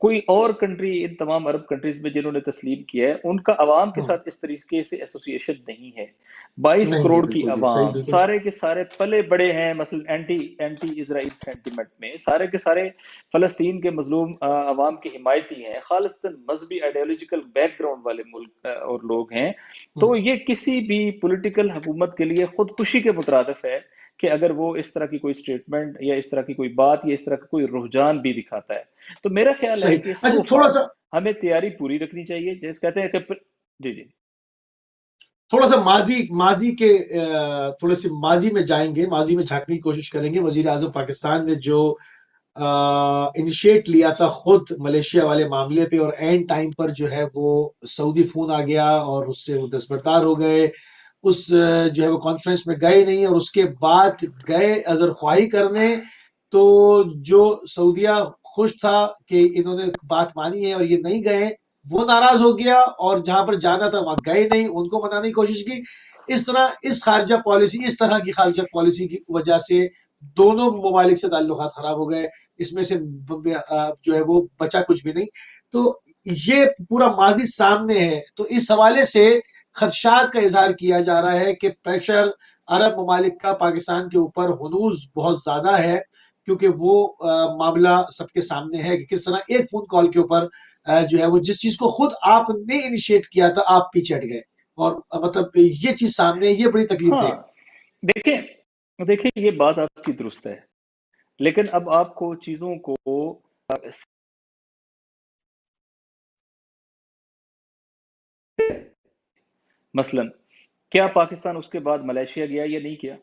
کوئی اور country in تمام عرب کنٹریز میں جنہوں نے تسلیم کیا ہے ان کا عوام کے ساتھ اس طریقے سے ایسوسیشن نہیں ہے. 22 نہیں ہے، کروڑ کی بالکل بھی صحیح، عوام بالکل سارے کے سارے پلے بڑے ہیں مثلا اینٹی اسرائیل سینٹیمنٹ میں، سارے کے سارے فلسطین کے مظلوم عوام کی حمایتی ہیں، خالصتاً مذہبی آئیڈیالوجیکل بیک گراؤنڈ والے ملک اور لوگ ہیں. تو یہ کسی بھی پولیٹیکل حکومت کے لیے خودکشی کے مترادف ہے کہ اگر وہ اس طرح کی کوئی سٹیٹمنٹ یا اس طرح کی کوئی بات یا اس طرح کا کوئی رجحان بھی دکھاتا ہے. تو میرا خیال ہے صحیح. کہ اچھا سو تھوڑا فار سا ہمیں تیاری پوری رکھنی چاہیے، جیسے کہتے ہیں کہ جی جی تھوڑا سا ماضی کے تھوڑے سے ماضی میں جائیں گے، ماضی میں جھانکنے کی کوشش کریں گے. وزیر اعظم پاکستان نے جو انیشیٹ لیا تھا خود ملیشیا والے معاملے پہ، اور اینڈ ٹائم پر جو ہے وہ سعودی فون آ گیا اور اس سے وہ دستبردار ہو گئے. اس جو ہے وہ کانفرنس میں گئے نہیں، اور اس کے بعد گئے اظہر خواہی کرنے. تو جو سعودیہ خوش تھا کہ انہوں نے بات مانی ہے اور یہ نہیں گئے، وہ ناراض ہو گیا، اور جہاں پر جانا تھا وہاں گئے نہیں، ان کو منانے کی کوشش کی. اس طرح اس طرح کی خارجہ پالیسی کی وجہ سے دونوں ممالک سے تعلقات خراب ہو گئے. اس میں سے جو ہے وہ بچا کچھ بھی نہیں. تو یہ پورا ماضی سامنے ہے. تو اس حوالے سے خدشات کا اظہار کیا جا رہا ہے کہ پریشر عرب ممالک کا پاکستان کے اوپر ہنوز بہت زیادہ ہے، کیونکہ وہ معاملہ سب کے سامنے ہے کہ کس طرح ایک فون کال کے اوپر جو ہے وہ جس چیز کو خود آپ نے انیشیٹ کیا تھا آپ پیچھے ہٹ گئے، اور مطلب یہ چیز سامنے ہے. یہ بڑی تکلیف دہ ہاں. ہے. دیکھیں یہ بات آپ کی درست ہے، لیکن اب آپ کو چیزوں کو مثلا کیا پاکستان اس کے بعد ملیشیا گیا یا نہیں کیا؟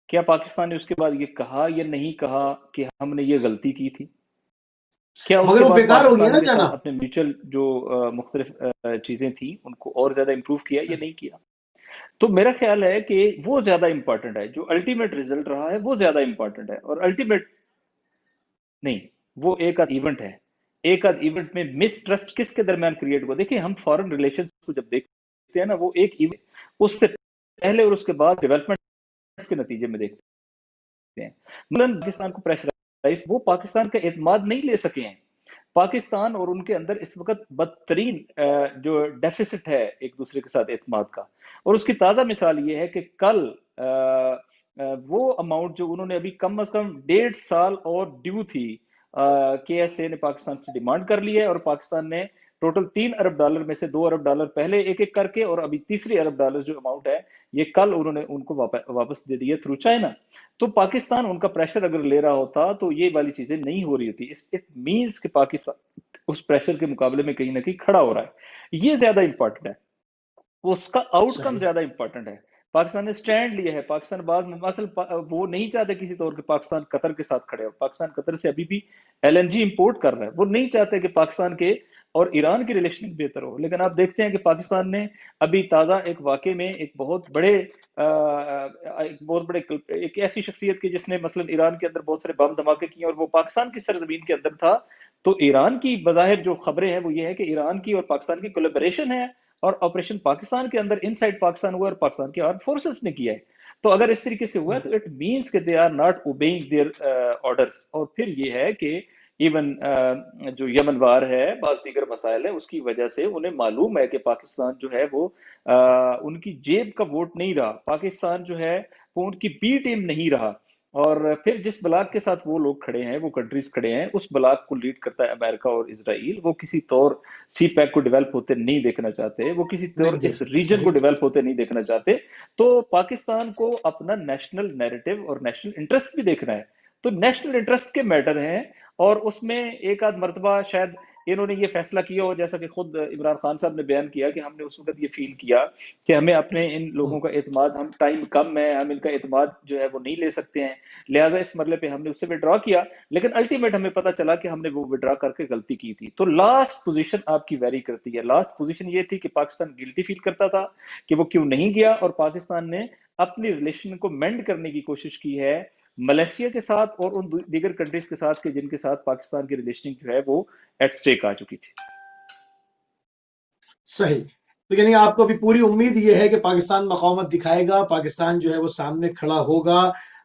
کیا پاکستان نے اس کے بعد یہ کہا یا نہیں کہا کہ ہم نے یہ غلطی کی تھی؟ کیا اس مگر کے وہ بعد بیکار ہو گیا پاکستان نا کے جانا. ساتھ اپنے میوچل جو مختلف چیزیں تھیں ان کو اور زیادہ امپروو کیا یا نہیں کیا؟ تو میرا خیال ہے کہ وہ زیادہ امپورٹنٹ ہے، جو الٹیمیٹ ریزلٹ رہا ہے وہ زیادہ امپورٹنٹ ہے. اور الٹیمیٹ نہیں، وہ ایک آدھ ایونٹ ہے، ایک آدھ ایونٹ میں مس ٹرسٹ کس کے درمیان کریٹ ہوا. دیکھیں ہم فارن ریلیشنز کو جب دیکھتے ہیں نا، وہ ایک ایونٹ اس سے پہلے اور اس کے بعد ڈیولپمنٹ کے نتیجے میں دیکھتے ہیں. مثلاً پاکستان کو پریشرائز، وہ پاکستان کا اعتماد نہیں لے سکے ہیں. پاکستان اور ان کے اندر اس وقت بدترین جو ڈیفیسٹ ہے ایک دوسرے کے ساتھ اعتماد کا. اور اس کی تازہ مثال یہ ہے کہ کل وہ اماؤنٹ جو انہوں نے ابھی کم از کم 1.5 سال اور ڈیو تھی، کے ایس اے نے پاکستان سے ڈیمانڈ کر لی ہے، اور پاکستان نے ٹوٹل $3 ارب میں سے $2 ارب پہلے ایک ایک کر کے، اور ابھی تیسری $1 ارب جو اماؤنٹ ہے یہ کل انہوں نے ان کو واپس دے دی ہے تھرو چائنا. تو پاکستان ان کا پریشر اگر لے رہا ہوتا تو یہ والی چیزیں نہیں ہو رہی ہوتی. اٹ مینس کہ پاکستان اس پریشر کے مقابلے میں کہیں نہ کہیں کھڑا ہو رہا ہے. یہ زیادہ امپورٹنٹ ہے، اس کا آؤٹ کم صحیح. زیادہ امپورٹنٹ ہے. پاکستان نے سٹینڈ لیا ہے. پاکستان بعض وہ نہیں چاہتے کسی طور کہ پاکستان قطر کے ساتھ کھڑے ہو. پاکستان قطر سے ابھی بھی LNG امپورٹ کر رہا ہے. وہ نہیں چاہتے کہ پاکستان کے اور ایران کی ریلیشن بہتر ہو. لیکن آپ دیکھتے ہیں کہ پاکستان نے ابھی تازہ ایک واقعے میں ایک بہت بڑے ایک ایسی شخصیت کی جس نے مثلا ایران کے اندر بہت سارے بم دھماکے کیے اور وہ پاکستان کی سرزمین کے اندر تھا. تو ایران کی بظاہر جو خبریں ہیں وہ یہ ہے کہ ایران کی اور پاکستان کی کولیبریشن ہے، اور آپریشن پاکستان کے اندر ان سائڈ پاکستان ہوا اور پاکستان کی آرم فورسز نے کیا ہے. تو اگر اس طریقے سے ہوا ہے تو اٹ مینس کہ they are not obeying their orders. اور پھر یہ ہے کہ ایون جو یمن وار ہے، بعض دیگر مسائل ہیں، اس کی وجہ سے انہیں معلوم ہے کہ پاکستان جو ہے وہ ان کی جیب کا ووٹ نہیں رہا. پاکستان جو ہے وہ ان کی بی ٹیم نہیں رہا. اور پھر جس بلاک کے ساتھ وہ لوگ کھڑے ہیں، وہ کنٹریز کھڑے ہیں، اس بلاک کو لیڈ کرتا ہے امریکہ اور اسرائیل. وہ کسی طور سی پیک کو ڈیولپ ہوتے نہیں دیکھنا چاہتے، وہ کسی طور نہیں دیکھ اس سکتے. ریجن کو صحیح. ڈیولپ ہوتے نہیں دیکھنا چاہتے. تو پاکستان کو اپنا نیشنل نیریٹو اور نیشنل انٹرسٹ بھی دیکھنا ہے. تو نیشنل انٹرسٹ کے میٹر ہیں، اور اس میں ایک آدھ مرتبہ شاید انہوں نے یہ فیصلہ کیا ہو، جیسا کہ خود عمران خان صاحب نے بیان کیا کہ ہم نے اس وقت یہ فیل کیا کہ ہمیں اپنے ان لوگوں کا اعتماد، ہم ٹائم کم ہے، ہم ان کا اعتماد جو ہے وہ نہیں لے سکتے ہیں، لہٰذا اس مرحلے پہ ہم نے اس سے وڈرا کیا. لیکن الٹیمیٹ ہمیں پتا چلا کہ ہم نے وہ وڈرا کر کے غلطی کی تھی. تو لاسٹ پوزیشن آپ کی ویری کرتی ہے. لاسٹ پوزیشن یہ تھی کہ پاکستان گلٹی فیل کرتا تھا کہ وہ کیوں نہیں گیا، اور پاکستان نے اپنی ریلیشن کو مینڈ کرنے کی کوشش کی ہے ملیشیا کے ساتھ اور ان دیگر کنٹریز کے ساتھ کہ جن کے ساتھ پاکستان کی ریلیشن جو ہے وہ ایٹ سٹیک آ چکی تھی. صحیح. تو یعنی آپ کو بھی پوری امید یہ ہے کہ پاکستان مقاومت دکھائے گا، پاکستان جو ہے وہ سامنے کھڑا ہوگا.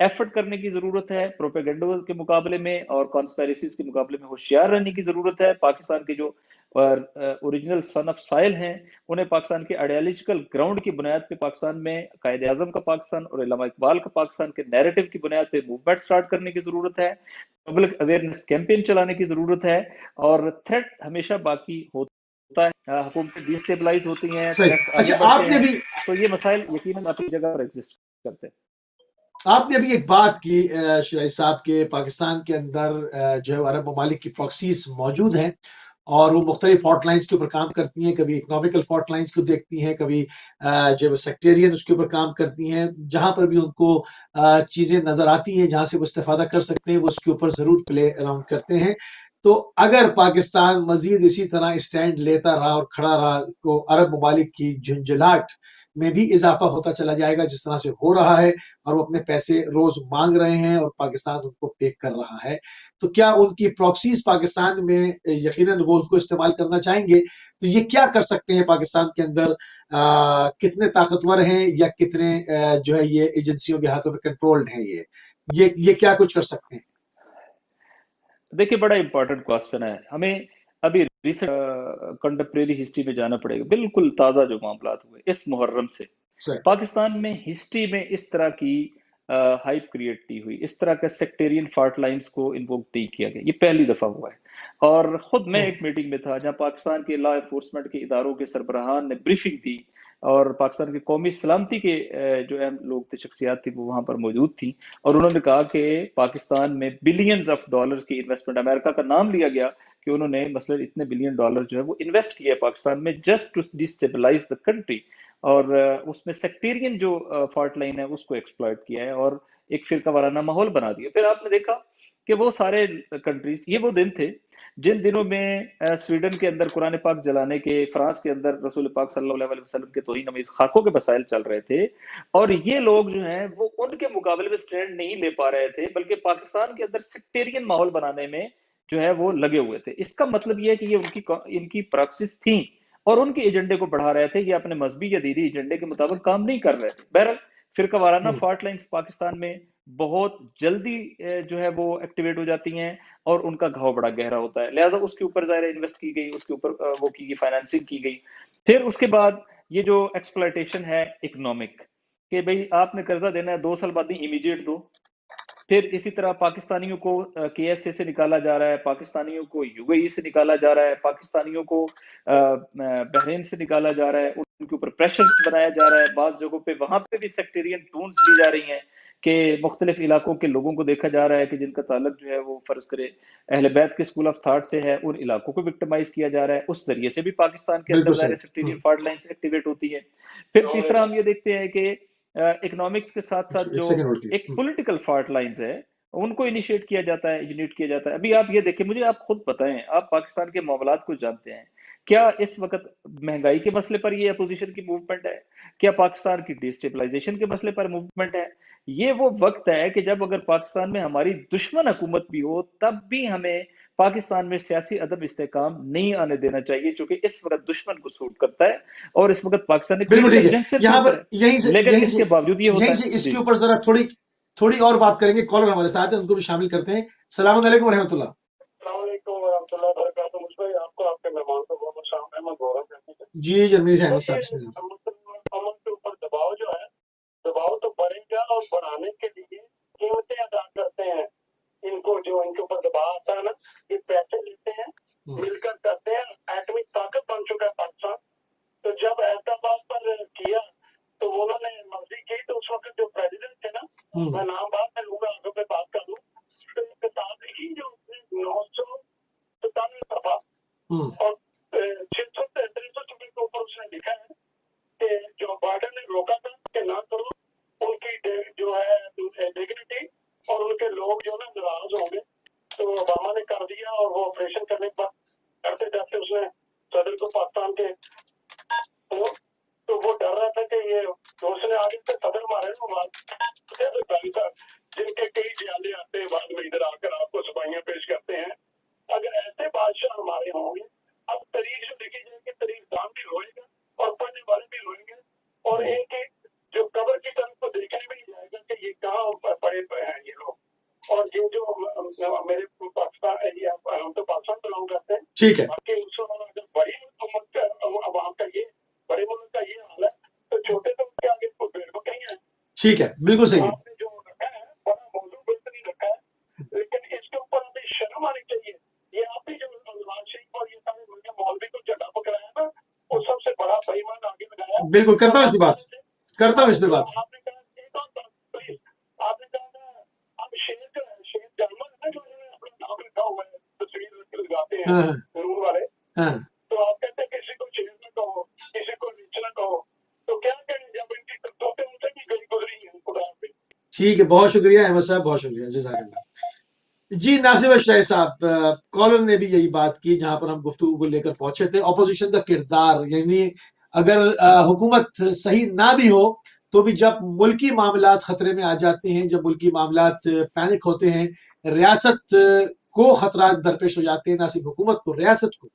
ایفرٹ کرنے کی ضرورت ہے پروپیگنڈا کے مقابلے میں اور کانسپیریسیز کے مقابلے میں ہوشیار رہنے کی ضرورت ہے. پاکستان کے جو اوریجنل سن آف سائل ہیں انہیں پاکستان کے آئیڈیالوجیکل گراؤنڈ کی بنیاد پہ پاکستان میں قائد اعظم کا پاکستان اور علامہ اقبال کا پاکستان کے نیریٹو کی بنیاد پہ موومنٹ سٹارٹ کرنے کی ضرورت ہے. پبلک اویئرنیس کیمپین چلانے کی ضرورت ہے. اور تھریٹ ہمیشہ باقی ہوتا ہے, حکومتیں ڈی اسٹیبلائز ہوتی ہیں, صحیح. تھریٹس آگے اچھا بڑھتے آپ نے ہیں, بھی تو یہ مسائل یقیناً اپنی جگہ پر ایگزسٹ کرتے ہیں. آپ نے ابھی ایک بات کی شرائط صاحب کے پاکستان کے اندر جو ہے عرب ممالک کی پراکسیز موجود ہیں اور وہ مختلف فالٹ لائنز کے اوپر کام کرتی ہیں, کبھی اکنامیکل فالٹ لائنز کو دیکھتی ہیں, کبھی جو سیکٹیرین اس کے اوپر کام کرتی ہیں. جہاں پر بھی ان کو چیزیں نظر آتی ہیں جہاں سے وہ استفادہ کر سکتے ہیں وہ اس کے اوپر ضرور پلے اراؤنڈ کرتے ہیں. تو اگر پاکستان مزید اسی طرح اسٹینڈ لیتا رہا اور کھڑا رہا تو عرب ممالک کی جھنجھلاہٹ میں بھی اضافہ ہوتا چلا جائے گا جس طرح سے ہو رہا ہے, اور وہ اپنے پیسے روز مانگ رہے ہیں اور پاکستان ان کو پے کر رہا ہے. تو کیا ان کی پراکسیز پاکستان میں یقیناً وہ اس کو استعمال کرنا چاہیں گے, تو یہ کیا کر سکتے ہیں پاکستان کے اندر, کتنے طاقتور ہیں یا کتنے جو ہے یہ ایجنسیوں کے ہاتھوں میں کنٹرولڈ ہیں, یہ کیا کچھ کر سکتے ہیں؟ دیکھیے بڑا امپورٹنٹ کوشچن ہے. ہمیں ابھی ریسنٹ کنٹمپریری ہسٹری میں جانا پڑے گا, بالکل تازہ جو معاملات ہوئے اس محرم سے. پاکستان میں ہسٹری میں اس طرح کی ہائپ کریٹ نہیں ہوئی, اس طرح کا سیکٹیرین فالٹ لائنز کو انووک نہیں کیا گیا, یہ پہلی دفعہ ہوا ہے. اور خود میں ایک میٹنگ میں تھا جہاں پاکستان کے لا انفورسمنٹ کے اداروں کے سربراہان نے بریفنگ دی, اور پاکستان کے قومی سلامتی کے جو اہم لوگ تھے, شخصیات تھی, وہ وہاں پر موجود تھی, اور انہوں نے کہا کہ پاکستان میں بلینز آف ڈالر کی انویسٹمنٹ, امریکہ کا نام لیا گیا کہ انہوں نے مثلا اتنے بلین ڈالر جو ہے وہ انویسٹ کیا ہے پاکستان میں just to destabilise the country, اور اس میں سیکٹیرین جو فالٹ لائن ہے اس کو ایکسپلائٹ کیا ہے اور ایک فرقہ وارانہ ماحول بنا دیا. پھر آپ نے دیکھا کہ وہ سارے کنٹریز, یہ وہ دن تھے جن دنوں میں سویڈن کے اندر قرآن پاک جلانے کے, فرانس کے اندر رسول پاک صلی اللہ علیہ وسلم کے توہین آمیز خاکوں کے مسائل چل رہے تھے, اور یہ لوگ جو ہیں وہ ان کے مقابلے میں سٹینڈ نہیں لے پا رہے تھے بلکہ پاکستان کے اندر سیکٹیرین ماحول بنانے میں جو ہے وہ لگے ہوئے تھے. اس کا مطلب یہ ہے کہ یہ ان کی پراکسس تھیں اور ان کے ایجنڈے کو بڑھا رہے تھے, یہ اپنے مذہبی یا دینی ایجنڈے کے مطابق کام نہیں کر رہے تھے. بہرحال فرقہ وارانہ فالٹ لائنز پاکستان میں بہت جلدی جو ہے وہ ایکٹیویٹ ہو جاتی ہیں اور ان کا گھاؤ بڑا گہرا ہوتا ہے, لہٰذا اس کے اوپر ظاہر انویسٹ کی گئی, اس کے اوپر وہ کی گئی فائنانسنگ کی گئی. پھر اس کے بعد یہ جو ایکسپلائٹیشن ہے اکنامک, کہ بھئی آپ نے قرضہ دینا ہے 2 سال بعد نہیں, امیجیٹ دو. پھر اسی طرح پاکستانیوں کو کے ایس اے سے نکالا جا رہا ہے, پاکستانیوں کو یو اے ای سے نکالا جا رہا ہے, پاکستانیوں کو بحرین سے نکالا جا رہا ہے, ان کے اوپر پریشر بنایا جا رہا ہے. بعض جگہوں پہ وہاں پہ بھی سیکٹیرین ٹونز دی جا رہی ہیں کہ مختلف علاقوں کے لوگوں کو دیکھا جا رہا ہے کہ جن کا تعلق جو ہے وہ فرض کرے اہل بیت کے اسکول آف تھاٹ سے ہے, ان علاقوں کو وکٹمائز کیا جا رہا ہے. اس ذریعے سے بھی پاکستان کے اندر ظاہر سیکٹیرین فالٹ لائنز ایکٹیویٹ ہوتی ہے. پھر تیسرا ہم یہ دیکھتے ہیں کہ اکنامکس کے ساتھ ساتھ جو ایک پولیٹیکل فالٹ لائنز ہے ان کو انیشیٹ کیا جاتا ہے, ایجنیٹ کیا جاتا ہے. ابھی آپ یہ دیکھیں, مجھے آپ خود بتائیں, آپ پاکستان کے معاملات کو جانتے ہیں, کیا اس وقت مہنگائی کے مسئلے پر یہ اپوزیشن کی موومنٹ ہے؟ کیا پاکستان کی ڈی اسٹیبلائزیشن کے مسئلے پر موومنٹ ہے؟ یہ وہ وقت ہے کہ جب اگر پاکستان میں ہماری دشمن حکومت بھی ہو تب بھی ہمیں پاکستان میں سیاسی عدم استحکام نہیں آنے دینا چاہیے, چونکہ اس وقت دشمن کو سوٹ کرتا ہے اور اس وقت پاکستان ایک پولیٹیکل جنکشن کے اوپر ہے. لیکن اس کے باوجود یہ ہوتا ہے. اس کے اوپر ذرا تھوڑی اور بات کریں گے. کالر ہمارے ساتھ ہیں, ان کو بھی شامل کرتے ہیں. السلام علیکم ورحمۃ اللہ. السلام علیکم ورحمۃ اللہ وبرکاتہ. مجھ بھائی آپ کو آپ کے مہمان کو بہت بہت سلام. احمد گورا کرتے ہیں. جی جرمنی سے احمد صاحب. امن کے اوپر دباؤ جو ہے, دباؤ تو بڑھے گا اور بڑھانے کے لیے قیمتیں ادا کرتے ہیں. ان کو جو ان کے اوپر دباؤ آتا ہے نا, یہ پیسے لیتے ہیں, مل کر کرتے ہیں. ایٹمک طاقت بن چکا ہے پاکستان. تو جب احتجاج پر کیا تو انہوں نے مرضی کی, تو اس وقت جو پریزیڈنٹ تھے نا, میں نام بعد میں لوں گا, آگے پہ بات کر لوں, کتاب لکھی جو 997 دفعہ اور 633 کے اوپر اس نے لکھا ہے کہ جو بارڈر نے روکا تھا کہ نہ کرو, ان کی جو ہے ڈگنیٹی اور ان کے لوگ جو نا ناراض ہوں گے, تو اوباما نے کر دیا. اور وہ آپریشن کرنے کے بعد کرتے جاتے اس نے صدر کو پاکستان کے, تو وہ ڈر رہا تھا کہ یہ اس نے آگے سے صدر مارے نا, جن کے کئی جیالے آتے ہیں بعد میں ادھر آ کر آپ کو صفائیاں پیش کرتے ہیں. اگر ایسے بادشاہ ہمارے ہوں گے, اب تاریخ جو لکھی جائے گی, تاریخ دان بھی روئے گا اور پڑھنے والے بھی روئیں گے, اور ایک جو قبر کی طرف کو دیکھنے بھی نہیں جائے گا کہ یہ کہاں پڑے ہم تو پاکستان بلانگ کرتے ہیں. ٹھیک ہے باقی اگر بڑی حکومت کا عوام کا یہ بڑے ملک کا یہ حال ہے تو چھوٹے تو کے آگے کوئی بھیڑ کو کہیں ہے. ٹھیک ہے بالکل صحیح ہے. آپ نے جو رکھا ہے بڑا موضوع بہترین رکھا ہے, لیکن اس کے اوپر ہمیں شرم آنی چاہیے. یہ آپ بھی جو نواز شریف اور یہ سارے ملک مولوی کو جھنڈا پکڑایا نا, وہ سب سے بڑا بےایمان آگے لگایا. بالکل کرتا ہوں اس پہ بات, کرتا ہوں اس پہ بات. آپ نے کہا پلیز, آپ نے کہا اب شیر جو ہے, شیر جانور ہے نا جو انہوں نے اپنا نام رکھا ہوا ہے, تصویر لگاتے ہیں ہاں ضرور والے, ہاں تو آپ کہتے ہیں کسی کو شیر نہ کہو, کسی کو نیچ نہ کہو, تو کیا کریں جب ان کی کرتوتیں ان سے بھی گئی گزری ہیں خدا پہ. ٹھیک ہے, بہت شکریہ احمد صاحب, بہت شکریہ, جزاک اللہ. جی ناصر اشرف صاحب, کالر نے بھی یہی بات کی جہاں پر ہم گفتگو کو لے کر پہنچے تھے, اپوزیشن کا کردار, یعنی اگر حکومت صحیح نہ بھی ہو تو بھی جب ملکی معاملات خطرے میں آ جاتے ہیں, جب ملکی معاملات پینک ہوتے ہیں, ریاست کو خطرات درپیش ہو جاتے ہیں, نہ صرف حکومت کو, ریاست کو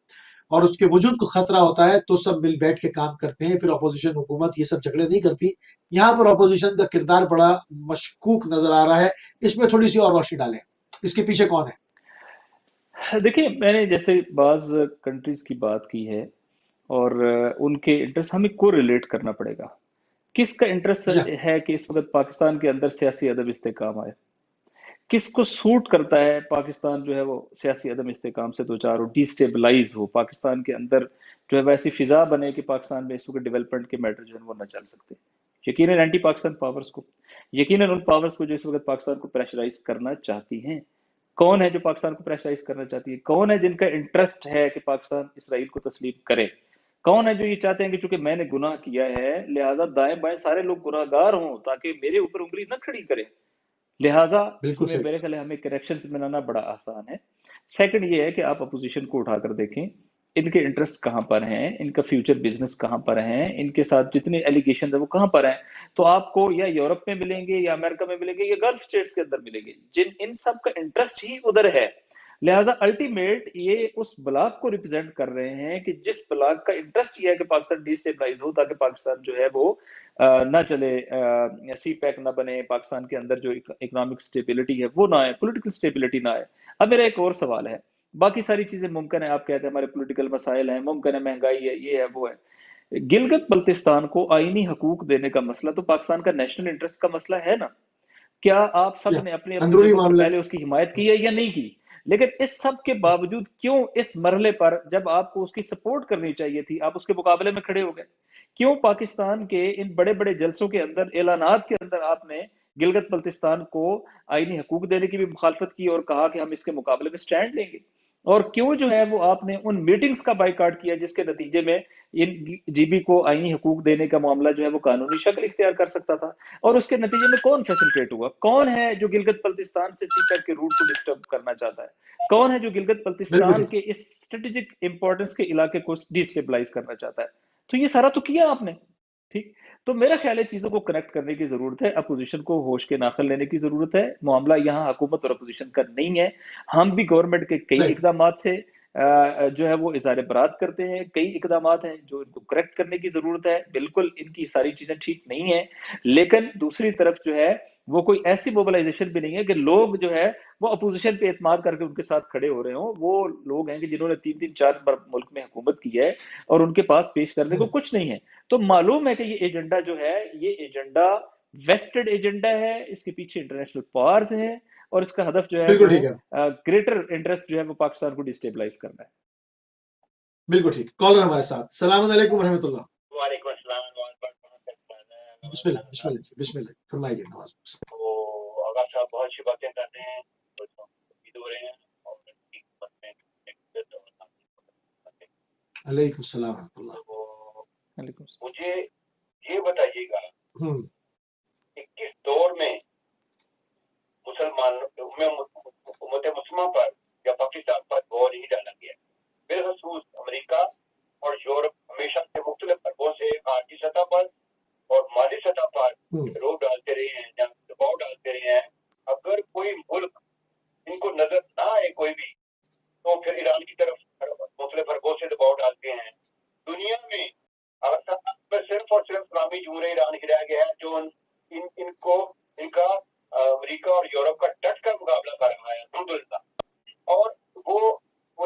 اور اس کے وجود کو خطرہ ہوتا ہے, تو سب مل بیٹھ کے کام کرتے ہیں. پھر اپوزیشن حکومت یہ سب جھگڑے نہیں کرتی. یہاں پر اپوزیشن کا کردار بڑا مشکوک نظر آ رہا ہے, اس میں تھوڑی سی اور روشنی ڈالیں, اس کے پیچھے کون ہے؟ دیکھیں, میں نے جیسے بعض کنٹریز کی بات کی ہے اور ان کے انٹرسٹ ہمیں کو ریلیٹ کرنا پڑے گا. کس کا انٹرسٹ ہے کہ اس وقت پاکستان کے اندر سیاسی عدم استحکام آئے؟ کس کو سوٹ کرتا ہے پاکستان جو ہے وہ سیاسی عدم استحکام سے دوچار ہو, ڈی اسٹیبلائز ہو, پاکستان کے اندر جو ہے ویسی فضا بنے کہ پاکستان میں اس وقت ڈیولپمنٹ کے میٹر جو ہے وہ نہ چل سکتے. یقیناً اینٹی پاکستان پاورز کو, یقیناً ان پاورز کو جو اس وقت پاکستان کو پریشرائز کرنا چاہتی ہیں. کون ہے جو پاکستان کو پریشرائز کرنا چاہتی ہے؟ کون ہے جن کا انٹرسٹ ہے کہ پاکستان اسرائیل کو تسلیم کرے؟ کون ہے جو یہ چاہتے ہیں کہ چونکہ میں نے گناہ کیا ہے لہٰذا دائیں بائیں سارے لوگ گناہ گار ہوں تاکہ میرے اوپر انگلی نہ کھڑی کرے؟ لہٰذا اس میں میرے خیال ہمیں کریکشنز بنانا بڑا آسان ہے. سیکنڈ یہ ہے کہ آپ اپوزیشن کو اٹھا کر دیکھیں, ان کے انٹرسٹ کہاں پر ہیں, ان کا فیوچر بزنس کہاں پر ہیں, ان کے ساتھ جتنے ایلیگیشنز ہیں وہ کہاں پر ہیں. تو آپ کو یا یورپ میں ملیں گے یا امریکہ میں ملیں گے یا گلف اسٹیٹس کے اندر ملیں گے, ان سب کا انٹرسٹ ہی ادھر ہے. لہٰذا الٹیمیٹ یہ اس بلاک کو ریپرزینٹ کر رہے ہیں کہ جس بلاک کا انٹرسٹ یہ ہے کہ پاکستان ڈی اسٹیبلائز ہو تاکہ پاکستان جو ہے وہ نہ چلے, سی پیک نہ بنے, پاکستان کے اندر جو اکنامک سٹیبلٹی ہے وہ نہ آئے, پولیٹیکل سٹیبلٹی نہ آئے. اب میرا ایک اور سوال ہے, باقی ساری چیزیں ممکن ہے, آپ کہتے ہیں ہمارے پولیٹیکل مسائل ہیں, ممکن ہے مہنگائی ہے, یہ ہے وہ ہے. گلگت بلتستان کو آئینی حقوق دینے کا مسئلہ تو پاکستان کا نیشنل انٹرسٹ کا مسئلہ ہے نا. کیا آپ سب نے اپنے اپنی جگہوں پر پہلے اس کی حمایت کی ہے یا نہیں کی؟ لیکن اس سب کے باوجود کیوں اس مرحلے پر جب آپ کو اس کی سپورٹ کرنی چاہیے تھی آپ اس کے مقابلے میں کھڑے ہو گئے؟ کیوں پاکستان کے ان بڑے بڑے جلسوں کے اندر, اعلانات کے اندر آپ نے گلگت بلتستان کو آئینی حقوق دینے کی بھی مخالفت کی اور کہا کہ ہم اس کے مقابلے میں سٹینڈ لیں گے؟ اور کیوں جو ہے وہ آپ نے ان میٹنگز کا بائیکاٹ کیا جس کے نتیجے میں ان جی بی کو آئینی حقوق دینے کا معاملہ جو ہے وہ قانونی شکل اختیار کر سکتا تھا؟ اور اس کے نتیجے میں کون فیسلٹیٹ ہوا؟ کون ہے جو گلگت بلتستان سے سی پیک کے روٹ کو ڈسٹرب کرنا چاہتا ہے؟ کون ہے جو گلگت بلتستان کے اس اسٹریٹجک امپورٹنس کے علاقے کو ڈی اسٹیبلائز کرنا چاہتا ہے؟ تو یہ سارا تو کیا آپ نے. ٹھیک, تو میرا خیال ہے چیزوں کو کنیکٹ کرنے کی ضرورت ہے, اپوزیشن کو ہوش کے ناخن لینے کی ضرورت ہے. معاملہ یہاں حکومت اور اپوزیشن کا نہیں ہے. ہم بھی گورنمنٹ کے کئی اقدامات سے جو ہے وہ اظہار برات کرتے ہیں, کئی اقدامات ہیں جو ان کو کریکٹ کرنے کی ضرورت ہے. بالکل ان کی ساری چیزیں ٹھیک نہیں ہیں, لیکن دوسری طرف جو ہے وہ کوئی ایسی موبلائزیشن بھی نہیں ہے کہ لوگ جو ہے وہ اپوزیشن پہ اعتماد کر کے ان کے ساتھ کھڑے ہو رہے ہوں. وہ لوگ ہیں کہ جنہوں نے 3-4 بار ملک میں حکومت کی ہے اور ان کے پاس پیش کرنے کو کچھ نہیں ہے. تو معلوم ہے کہ یہ ایجنڈا جو ہے یہ ایجنڈا ویسٹڈ ایجنڈا ہے, اس کے پیچھے انٹرنیشنل پاورز ہیں اور اس کا ہدف جو ہے وہ گریٹر انٹرسٹ جو ہے وہ پاکستان کو ڈیسٹیبلائز کرنا ہے. بالکل ٹھیک. کالر ہمارے ساتھ. السلام علیکم ورحمۃ اللہ. وعلیکم السلام. بسم اللہ بسم اللہ بسم اللہ فرمائیے. نواز آغا صاحب بہت سی باتیں کر رہے ہیں, ہو رہے ہیں اور علیکم السلام ورحمۃ اللہ. مجھے یہ بتائیے گا کہ کس دور میں مسلمان حکومت مسلمہ پر یا پاکستان پر غور نہیں ڈالا گیا. بالخصوص امریکہ اور یورپ ہمیشہ سے مختلف اربوں سے عارضی سطح پر اور مالی سطح پر روک ڈالتے رہے ہیں یا دباؤ ڈالتے رہے ہیں. اگر کوئی ملک ان کو نظر نہ آئے کوئی بھی تو پھر ایران کی طرف مختلف اربوں سے دباؤ ڈالتے ہیں. دنیا میں صرف اور صرف اسلامی جمہوریہ ایران ہی رہ گیا ہے جو ان کا امریکہ اور یورپ کا ڈٹ کر مقابلہ کر رہا ہے الحمدللہ. اور وہ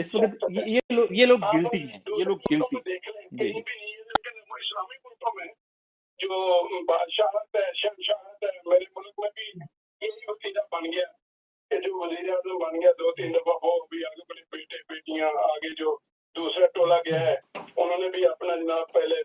اس وقت یہ لوگ گلٹی ہیں، یہ لوگ گلٹی دیکھ لیں جی کہیں بھی نہیں ہے، لیکن اسلامی ملکوں میں جو بادشاہت ہے، شہنشاہت ہے، میرے ملک میں بھی یہی وسیلہ بن گیا کہ جو وزیر اعظم بن گیا 2-3 دفعہ وہ بھی آگے بڑے بیٹے بیٹیاں آگے جو دوسرا ٹولہ گیا ہے انہوں نے بھی اپنا جناب پہلے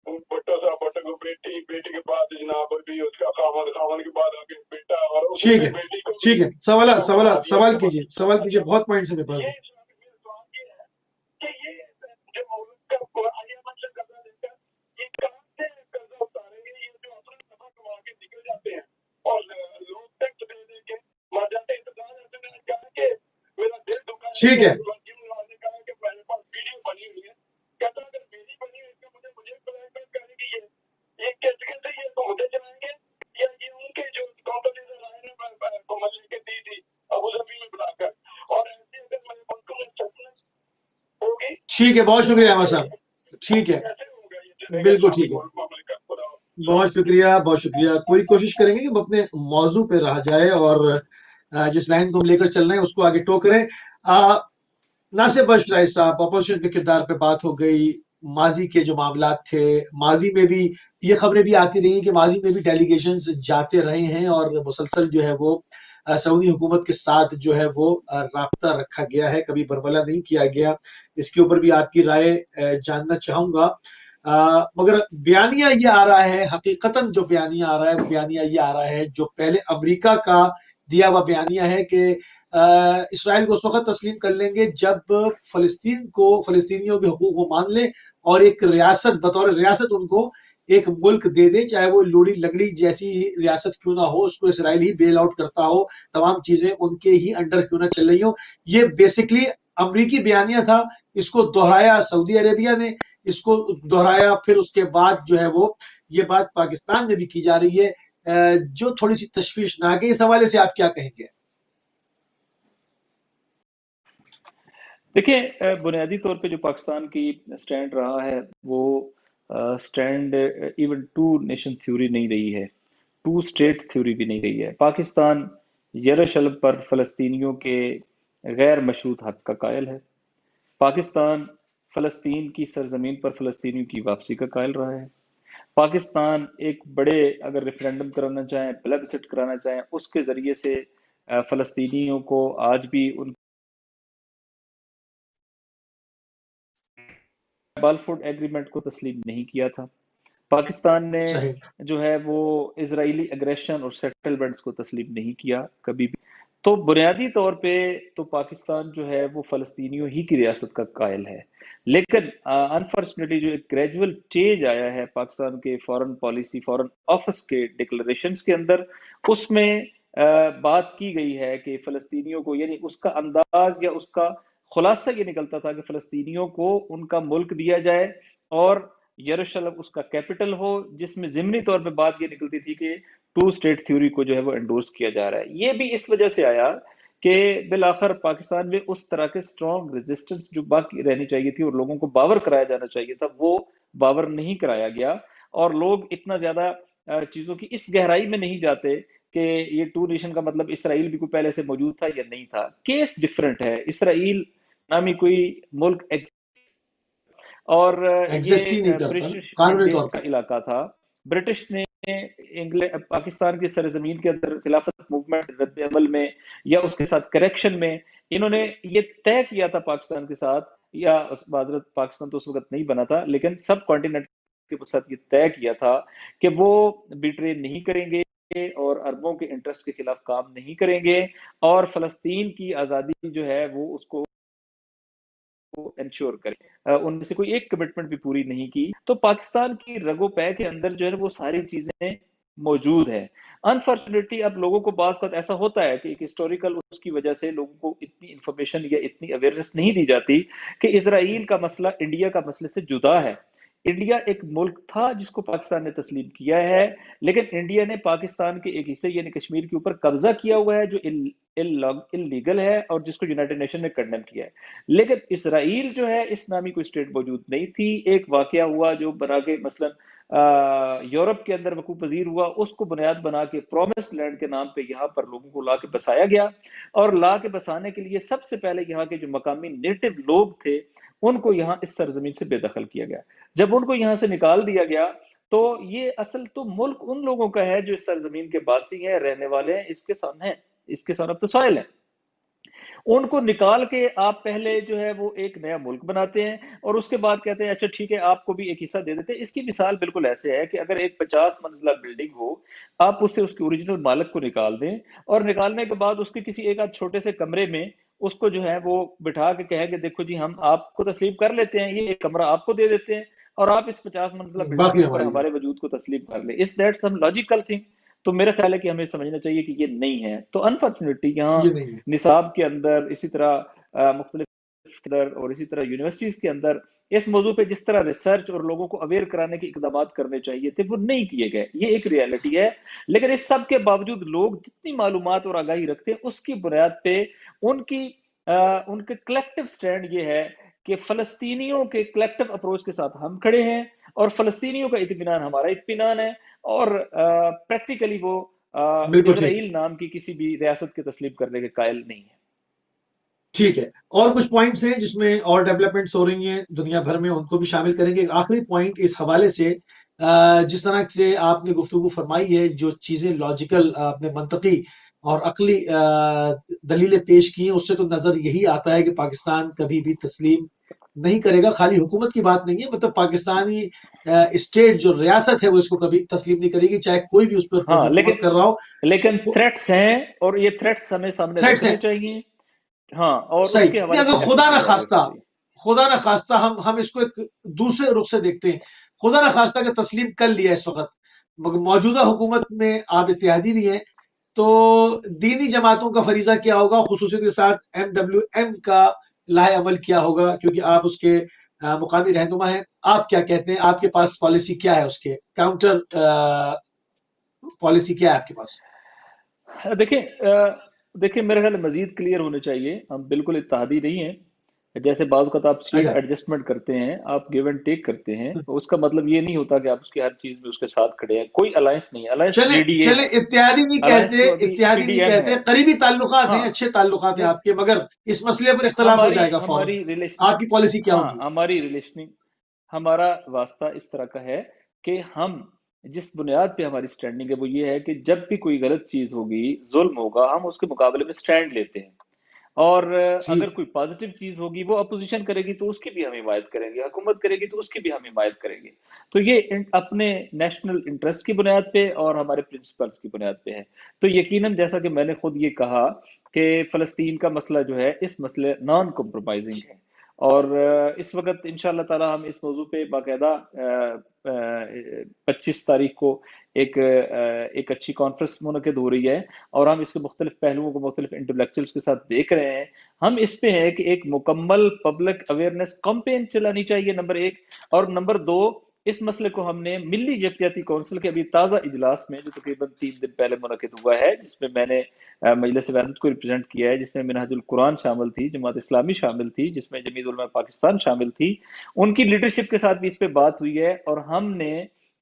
بھٹو صاحب بھٹو کو بیٹی کے بعد جناب بھی اس کا خاون کے بعد آگے بیٹا اور اس ٹھیک کی ہے بیٹی کو ٹھیک ہے، سوال کیجیے، بہت پوائنٹ سے پیپر یہ اسلامی میں سوال یہ ہے کہ یہ جو ملک کا IMF سے قرضہ لیتا ہے یہ کہاں سے قرضہ اتاریں گے؟ یہ جو اپنا نفع کما کے نکل جاتے ہیں اور لوگ ٹیکس دے دے کے مر جاتے ہیں۔ انتظار ایسے میں نے کہا کہ میرا دل دکھا ٹھیک ہے نے کہا کہ میرے پاس ویڈیو بنی ہوئی ہے، کہتا اگر میری بنی ہوئی تو مجھے بلیک میل کرنے کی یہ کیسے یہ تو مجھے چلائیں گے یا یہ ان کے جو کمپنی رائے کو میں لے کے دی تھی ابو ظبی میں بلا کر اور ایسے اگر میرے ملک میں چلنا ہوگی ٹھیک ہے، بہت شکریہ احمد صاحب، ٹھیک ہے، کیسے ہوگا یہ چلے گا بالکل اسلامی ٹھیک ہے، ملک مملکت خدا بہت شکریہ بہت شکریہ۔ پوری کوشش کریں گے کہ ہم اپنے موضوع پہ رہا جائے اور جس لائن کو ہم لے کر چل رہے ہیں اس کو آگے ٹو کریں۔ ناصر بشرائے صاحب، اپوزیشن کے کردار پہ بات ہو گئی، ماضی کے جو معاملات تھے، ماضی میں بھی یہ خبریں بھی آتی رہی کہ ماضی میں بھی ڈیلیگیشنز جاتے رہے ہیں اور مسلسل جو ہے وہ سعودی حکومت کے ساتھ جو ہے وہ رابطہ رکھا گیا ہے، کبھی برملا نہیں کیا گیا۔ اس کے اوپر بھی آپ کی رائے جاننا چاہوں گا۔ مگر بیانیہ یہ آ رہا ہے، حقیقتاً جو بیانیہ آ رہا ہے وہ بیانیہ یہ آ رہا ہے جو پہلے امریکہ کا دیا ہوا بیانیہ ہے کہ اسرائیل کو اس وقت تسلیم کر لیں گے جب فلسطینیوں کے حقوق کو مان لیں اور ایک ریاست بطور ریاست ان کو ایک ملک دے دے، چاہے وہ لوڑی لگڑی جیسی ریاست کیوں نہ ہو، اس کو اسرائیل ہی بیل آؤٹ کرتا ہو، تمام چیزیں ان کے ہی انڈر کیوں نہ چل رہی ہوں۔ یہ بیسکلی امریکی بیانیہ تھا، اس کو دہرایا سعودی عربیہ نے، اس کو دہرایا پھر اس کے بعد جو ہے وہ یہ بات پاکستان میں بھی کی جا رہی ہے جو تھوڑی سی تشویشناک ہے۔ اس حوالے سے آپ کیا کہیں گے؟ دیکھیں، بنیادی طور پہ جو پاکستان کی سٹینڈ رہا ہے وہ stand even two nation theory نہیں رہی ہے، ٹو اسٹیٹ تھیوری بھی نہیں رہی ہے۔ پاکستان یروشلم پر فلسطینیوں کے غیر مشروط حق کا قائل ہے۔ پاکستان فلسطین کی سرزمین پر فلسطینیوں کی واپسی کا قائل رہا ہے۔ پاکستان ایک بڑے اگر ریفرینڈم کرانا چاہیں، پلبسٹ کرانا چاہیں، اس کے ذریعے سے فلسطینیوں کو آج بھی ان بالفورڈ ایگریمنٹ کو تسلیم نہیں کیا تھا۔ پاکستان نے صحیح، جو ہے وہ اسرائیلی اگریشن اور سیٹلمنٹس کو تسلیم نہیں کیا کبھی بھی۔ تو بنیادی طور پہ تو پاکستان جو ہے وہ فلسطینیوں ہی کی ریاست کا قائل ہے، لیکن انفارچونیٹلی جو ایک گریجول چینج آیا ہے پاکستان کے فورن پالیسی، فورن آفس کے ڈکلریشنز کے اندر، اس میں بات کی گئی ہے کہ فلسطینیوں کو، یعنی اس کا انداز یا اس کا خلاصہ یہ نکلتا تھا کہ فلسطینیوں کو ان کا ملک دیا جائے اور یروشلم اس کا کیپٹل ہو، جس میں ضمنی طور پہ بات یہ نکلتی تھی کہ ٹو اسٹیٹ تھیوری کو جو ہے وہ انڈورس کیا جا رہا ہے۔ یہ بھی اس وجہ سے آیا کہ بالآخر پاکستان میں اس طرح کے اسٹرانگ ریزسٹنس جو باقی رہنی چاہیے تھی اور لوگوں کو باور کرایا جانا چاہیے تھا، وہ باور نہیں کرایا گیا، اور لوگ اتنا زیادہ چیزوں کی اس گہرائی میں نہیں جاتے کہ یہ ٹو نیشن کا مطلب اسرائیل بھی کوئی پہلے سے موجود تھا یا نہیں تھا۔ کیس ڈفرنٹ ہے، اسرائیل نامی کوئی ملک اور ایگزسٹ ہی یہ نہیں کرتا برٹش قانونی مینڈیٹ طور کا پر۔ علاقہ تھا۔ برٹش نے پاکستان کی سرزمین کے اندر خلافت موومنٹ رد عمل میں یا اس کے ساتھ کریکشن میں انہوں نے یہ طے کیا تھا پاکستان کے ساتھ، یا معذرت پاکستان تو اس وقت نہیں بنا تھا لیکن سب کانٹیننٹ کے ساتھ یہ طے کیا تھا کہ وہ بیٹرے نہیں کریں گے اور عربوں کے انٹرسٹ کے خلاف کام نہیں کریں گے، اور فلسطین کی آزادی جو ہے وہ اس کو انشور کریں۔ ان میں سے کوئی ایک کمٹمنٹ بھی پوری نہیں کی۔ تو پاکستان کی رگ و پے کے اندر جو ہے وہ ساری چیزیں موجود ہیں۔ انفارچونیٹلی اب لوگوں کو بعض وقت ایسا ہوتا ہے کہ ایک ہسٹوریکل اس کی وجہ سے لوگوں کو اتنی انفارمیشن یا اتنی اویئرنیس نہیں دی جاتی کہ اسرائیل کا مسئلہ انڈیا کا مسئلے سے جدا ہے۔ انڈیا ایک ملک تھا جس کو پاکستان نے تسلیم کیا ہے، لیکن انڈیا نے پاکستان کے ایک حصے یعنی کشمیر کے اوپر قبضہ کیا ہوا ہے جو اللیگل ہے اور جس کو یونائٹڈ نیشن نے کنڈیم کیا ہے۔ لیکن اسرائیل جو ہے اس نامی کوئی اسٹیٹ موجود نہیں تھی۔ ایک واقعہ ہوا جو بنا کے مثلا یورپ کے اندر وقوع پذیر ہوا، اس کو بنیاد بنا کے پرومس لینڈ کے نام پہ یہاں پر لوگوں کو لا کے بسایا گیا، اور لا کے بسانے کے لیے سب سے پہلے یہاں کے جو مقامی نیٹو لوگ تھے ان کو یہاں اس سرزمین سے بے دخل کیا گیا۔ جب ان کو یہاں سے نکال دیا گیا تو یہ اصل تو ملک ان لوگوں کا ہے جو اس سرزمین کے باسی ہیں، رہنے والے ہیں، اس کے سن ہیں، اس کے سن آف دا سوائل ہیں۔ ان کو نکال کے آپ پہلے جو ہے وہ ایک نیا ملک بناتے ہیں، اور اس کے بعد کہتے ہیں اچھا ٹھیک ہے آپ کو بھی ایک حصہ دے دیتے ہیں۔ اس کی مثال بالکل ایسے ہے کہ اگر ایک 50 منزلہ بلڈنگ ہو، آپ اس سے اس کے اوریجنل مالک کو نکال دیں، اور نکالنے کے بعد اس کے کسی ایک آدھ چھوٹے سے کمرے میں اس کو جو ہے وہ بٹھا کے کہیں کہ دیکھو جی ہم آپ کو تسلیم کر لیتے ہیں، یہ ایک کمرہ آپ کو دے دیتے ہیں، اور آپ اس 50 منزلہ بلڈنگ باقی کے اوپر ہماری ہے، ہمارے وجود کو تسلیم کر لیں۔ Is that some logical thing? تو میرا خیال ہے کہ ہمیں سمجھنا چاہیے کہ یہ نہیں ہے۔ تو انفارچونیٹلی یہاں یہ نہیں ہے۔ نصاب کے اندر، اسی طرح مختلف اندر، اور اسی طرح یونیورسٹیز کے اندر اس موضوع پہ جس طرح ریسرچ اور لوگوں کو اویئر کرانے کے اقدامات کرنے چاہیے تھے وہ نہیں کیے گئے، یہ ایک ریالٹی ہے۔ لیکن اس سب کے باوجود لوگ جتنی معلومات اور آگاہی رکھتے ہیں اس کی بنیاد پہ ان کے کلیکٹیو سٹینڈ یہ ہے کہ فلسطینیوں کے کلیکٹیو اپروچ کے ساتھ ہم کھڑے ہیں، اور فلسطینیوں کا اطمینان ہمارا اطمینان ہے، اور پریکٹیکلی وہ بالکل ٹھیک ہے، اسرائیل نام کی کسی بھی ریاست کے تسلیم کرنے کے قائل نہیں ہے۔ ٹھیک ہے۔ اور کچھ پوائنٹس ہیں جس میں اور ڈیولپمنٹس ہو رہی ہیں دنیا بھر میں، ان کو بھی شامل کریں گے۔ ایک آخری پوائنٹ اس حوالے سے، جس طرح سے آپ نے گفتگو فرمائی ہے، جو چیزیں لاجیکل، آپ نے منطقی اور عقلی دلیلیں پیش کی ہیں، اس سے تو نظر یہی آتا ہے کہ پاکستان کبھی بھی تسلیم نہیں کرے گا۔ خالی حکومت کی بات نہیں ہے، مطلب پاکستانی اسٹیٹ جو ریاست ہے وہ اس کو کبھی تسلیم نہیں کرے گی، چاہے کوئی بھی اس پر ہاں حکومت کر رہا ہو۔ لیکن تھریٹس ہیں، اور یہ تھریٹس ہمیں سامنے تھریٹس ہیں، رکھنے چاہیے، ہاں، اور اس صحیح، کے نہیں حوالے سے اگر ایکشن بھی رکھنا چاہیے۔ خدا نہ خواستہ ہم اس کو ایک دوسرے رخ سے دیکھتے ہیں، خدا نہ خواستہ کہ تسلیم کر لیا اس وقت، مگر موجودہ حکومت میں آپ اتحادی بھی ہیں، تو دینی جماعتوں کا فریضہ کیا ہوگا، خصوصیت کے ساتھ MWM کا لاہ عمل کیا ہوگا، کیونکہ آپ اس کے مقامی رہنما ہیں۔ آپ کیا کہتے ہیں؟ آپ کے پاس پالیسی کیا ہے؟ اس کے کاؤنٹر پالیسی کیا ہے آپ کے پاس؟ دیکھیں میرے خیال مزید کلیئر ہونے چاہیے۔ ہم بالکل اتحادی نہیں ہیں، جیسے بعض اوقات آپ سیٹ اچھا، ایڈجسٹمنٹ کرتے ہیں، آپ گیو اینڈ ٹیک کرتے ہیں، اس کا مطلب یہ نہیں ہوتا کہ آپ اس کی ہر چیز میں اس کے ساتھ کھڑے ہیں۔ کوئی الائنس نہیں ہے، الائنس JDA چلے ہے، اتحادی نہیں الائنس کہتے، تو ابھی PDM ہے۔ قریبی تعلقات ہیں، ہاں اچھے تعلقات ہیں نہیں، آپ کے، مگر اس مسئلے پر اختلاف ہو جائے گا فوراً۔ ہماری ریلیشن، آپ کی پالیسی کیا ہاں ہوگی؟ ہماری ریلیشننگ، ہمارا واسطہ اس طرح کا ہے کہ ہم جس بنیاد پہ ہماری سٹینڈنگ ہے وہ یہ ہے کہ جب بھی کوئی غلط چیز ہوگی، ظلم ہوگا، ہم اس کے مقابلے میں سٹینڈ لیتے ہیں، اور اگر ٹھیک ہے، کوئی پازیٹیو چیز ہوگی وہ اپوزیشن کرے گی تو اس کی بھی ہم حمایت کریں گے، حکومت کرے گی تو اس کی بھی ہم حمایت کریں گے۔ تو یہ اپنے نیشنل انٹرسٹ کی بنیاد پہ اور ہمارے پرنسپلز کی بنیاد پہ ہے۔ تو یقیناً جیسا کہ میں نے خود یہ کہا کہ فلسطین کا مسئلہ جو ہے اس مسئلے نان کمپرومائزنگ ہے، اور اس وقت انشاءاللہ تعالی ہم اس موضوع پہ باقاعدہ 25 تاریخ کو ایک اچھی کانفرنس منعقد ہو رہی ہے، اور ہم اس کے مختلف پہلوؤں کو مختلف انٹلیکچوئلز کے ساتھ دیکھ رہے ہیں۔ ہم اس پہ ہیں کہ ایک مکمل پبلک اویئرنیس کمپین چلانی چاہیے، نمبر 1، اور نمبر 2، اس مسئلے کو ہم نے ملی یکجہتی کونسل کے ابھی تازہ اجلاس میں جو تقریباً 3 دن پہلے منعقد ہوا ہے، جس میں میں نے مجلس وحدت کو ریپرزینٹ کیا ہے، جس میں منہاج القرآن شامل تھی، جماعت اسلامی شامل تھی، جس میں جمعیت علماء پاکستان شامل تھی، ان کی لیڈرشپ کے ساتھ بھی اس پہ بات ہوئی ہے، اور ہم نے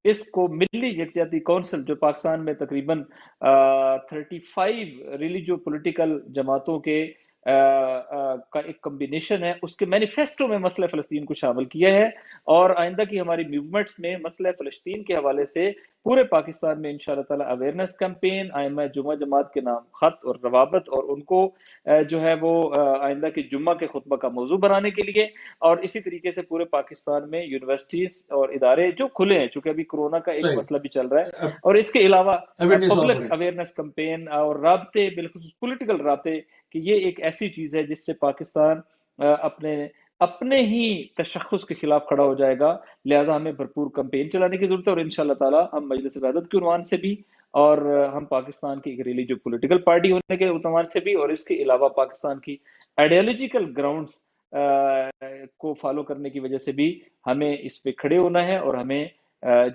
اس کو ملی یکجہتی کونسل جو پاکستان میں تقریباً 35 ریلیجو پولیٹیکل جماعتوں کے کا ایک کمبینیشن ہے، اس کے مینیفیسٹو میں مسئلہ فلسطین کو شامل کیا ہے، اور آئندہ کی ہماری موومنٹس میں مسئلہ فلسطین کے حوالے سے پورے پاکستان میں انشاءاللہ تعالی اویئرنیس کیمپین، ائمہ جمعہ جماعت کے نام خط اور روابط، اور ان کو جو ہے وہ آئندہ کے جمعہ کے خطبہ کا موضوع بنانے کے لیے، اور اسی طریقے سے پورے پاکستان میں یونیورسٹیز اور ادارے جو کھلے ہیں، چونکہ ابھی کورونا کا ایک صحیح، مسئلہ بھی چل رہا ہے، اور اس کے علاوہ اویئرنیس اور پبلک بڑھے، اویئرنیس کیمپین اور رابطے، بالخصوص پولیٹیکل رابطے، کہ یہ ایک ایسی چیز ہے جس سے پاکستان اپنے ہی تشخص کے خلاف کھڑا ہو جائے گا، لہٰذا ہمیں بھرپور کمپین چلانے کی ضرورت ہے، اور انشاءاللہ تعالی ہم مجلس وحدت کے عنوان سے بھی، اور ہم پاکستان کی ایک ریلیجو پولیٹیکل پارٹی ہونے کے عنوان سے بھی، اور اس کے علاوہ پاکستان کی آئیڈیالوجیکل گراؤنڈز کو فالو کرنے کی وجہ سے بھی ہمیں اس پہ کھڑے ہونا ہے، اور ہمیں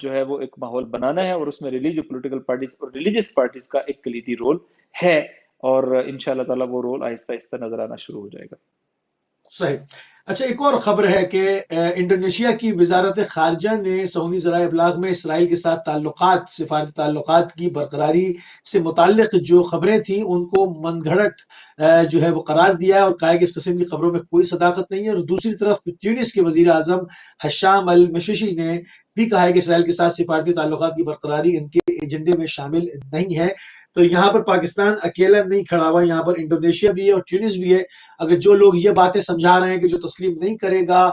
جو ہے وہ ایک ماحول بنانا ہے، اور اس میں ریلیجو پولیٹیکل پارٹیز اور ریلیجس پارٹیز کا ایک کلیدی رول ہے، اور انشاءاللہ تعالی وہ رول آہستہ آہستہ نظر آنا شروع ہو جائے گا۔ صحیح۔ اچھا، ایک اور خبر ہے کہ انڈونیشیا کی وزارت خارجہ نے سعودی ذرائع ابلاغ میں اسرائیل کے ساتھ تعلقات، سفارتی تعلقات کی برقراری سے متعلق جو خبریں تھیں ان کو من گھڑت جو ہے وہ قرار دیا ہے، اور کہا ہے کہ اس قسم کی خبروں میں کوئی صداقت نہیں ہے۔ اور دوسری طرف تیونس کے وزیر اعظم حشام المشیشی نے بھی کہا ہے کہ اسرائیل کے ساتھ سفارتی تعلقات کی برقراری ان کے ایجنڈے میں شامل نہیں ہے۔ تو یہاں پر پاکستان اکیلا نہیں کھڑا ہوا، یہاں پر انڈونیشیا بھی ہے اور تیونس بھی ہے۔ اگر جو لوگ یہ باتیں سمجھا رہے ہیں کہ جو تسلیم نہیں کرے گا،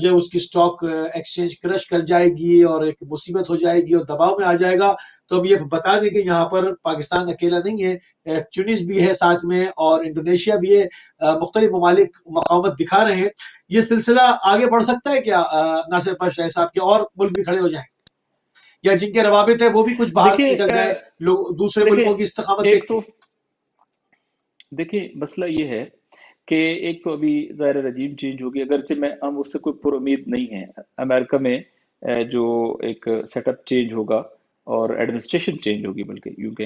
جو اس کی سٹاک ایکسچینج کرش کر جائے گی اور ایک مصیبت ہو جائے گی اور دباؤ میں آ جائے گا، تو اب یہ بتا دیں کہ یہاں پر پاکستان اکیلا نہیں ہے، تیونس بھی ہے ساتھ میں اور انڈونیشیا بھی ہے، مختلف ممالک مقاومت دکھا رہے ہیں۔ یہ سلسلہ آگے بڑھ سکتا ہے کیا ناصر پاشا صاحب کے اور ملک بھی کھڑے ہو جائیں، یا جن کے روابط ہے وہ بھی کچھ باہر نکل جائیں، لوگ دوسرے دیکھیں ملکوں کی استقامت ایک دیکھ تو کے؟ دیکھیں مسئلہ یہ ہے کہ ایک تو ابھی ظاہر رجیم چینج ہوگی، اگرچہ ہم اس سے کوئی پر امید نہیں ہے۔ امریکہ میں جو ایک سیٹ اپ چینج ہوگا اور ایڈمنسٹریشن چینج ہوگی بلکہ یوں کہ،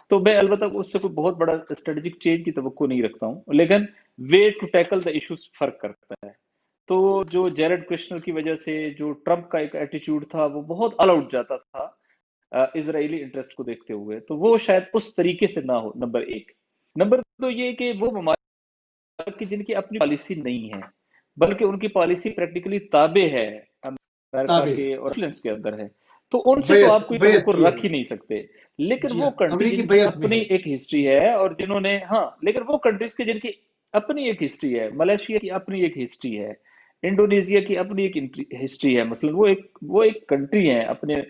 تو میں البتہ اس سے کوئی بہت بڑا اسٹریٹجک چینج کی توقع نہیں رکھتا ہوں، لیکن way to tackle the issues فرق کرتا ہے۔ تو جو جیرڈ کرشنر کی وجہ سے جو ٹرمپ کا ایک ایٹیچیوڈ تھا وہ بہت آل آؤٹ جاتا تھا اسرائیلی انٹرسٹ کو دیکھتے ہوئے، تو وہ شاید اس طریقے سے نہ ہو، نمبر ایک۔ نمبر دو یہ کہ وہ ممالک کی جن کی اپنی پالیسی نہیں ہے بلکہ ان کی پالیسی پریکٹیکلی تابع ہے امریکہ تابع کے اور انفلوئنس کے اندر ہے، تو ان سے تو آپ کوئی بیعت توقع کی ہے رکھ ہی نہیں سکتے۔ لیکن جی وہ ہاں، کنٹری امریکی جن کی بیعت میں اپنی ہے۔ ایک ہسٹری ہے اور جنہوں نے لیکن وہ کنٹریز کے جن کی اپنی ایک ہسٹری ہے، ملیشیا کی اپنی ایک ہسٹری ہے، انڈونیزیا کی اپنی ایک ہسٹری ہے، مثلا وہ ایک کنٹری ہیں، اپنے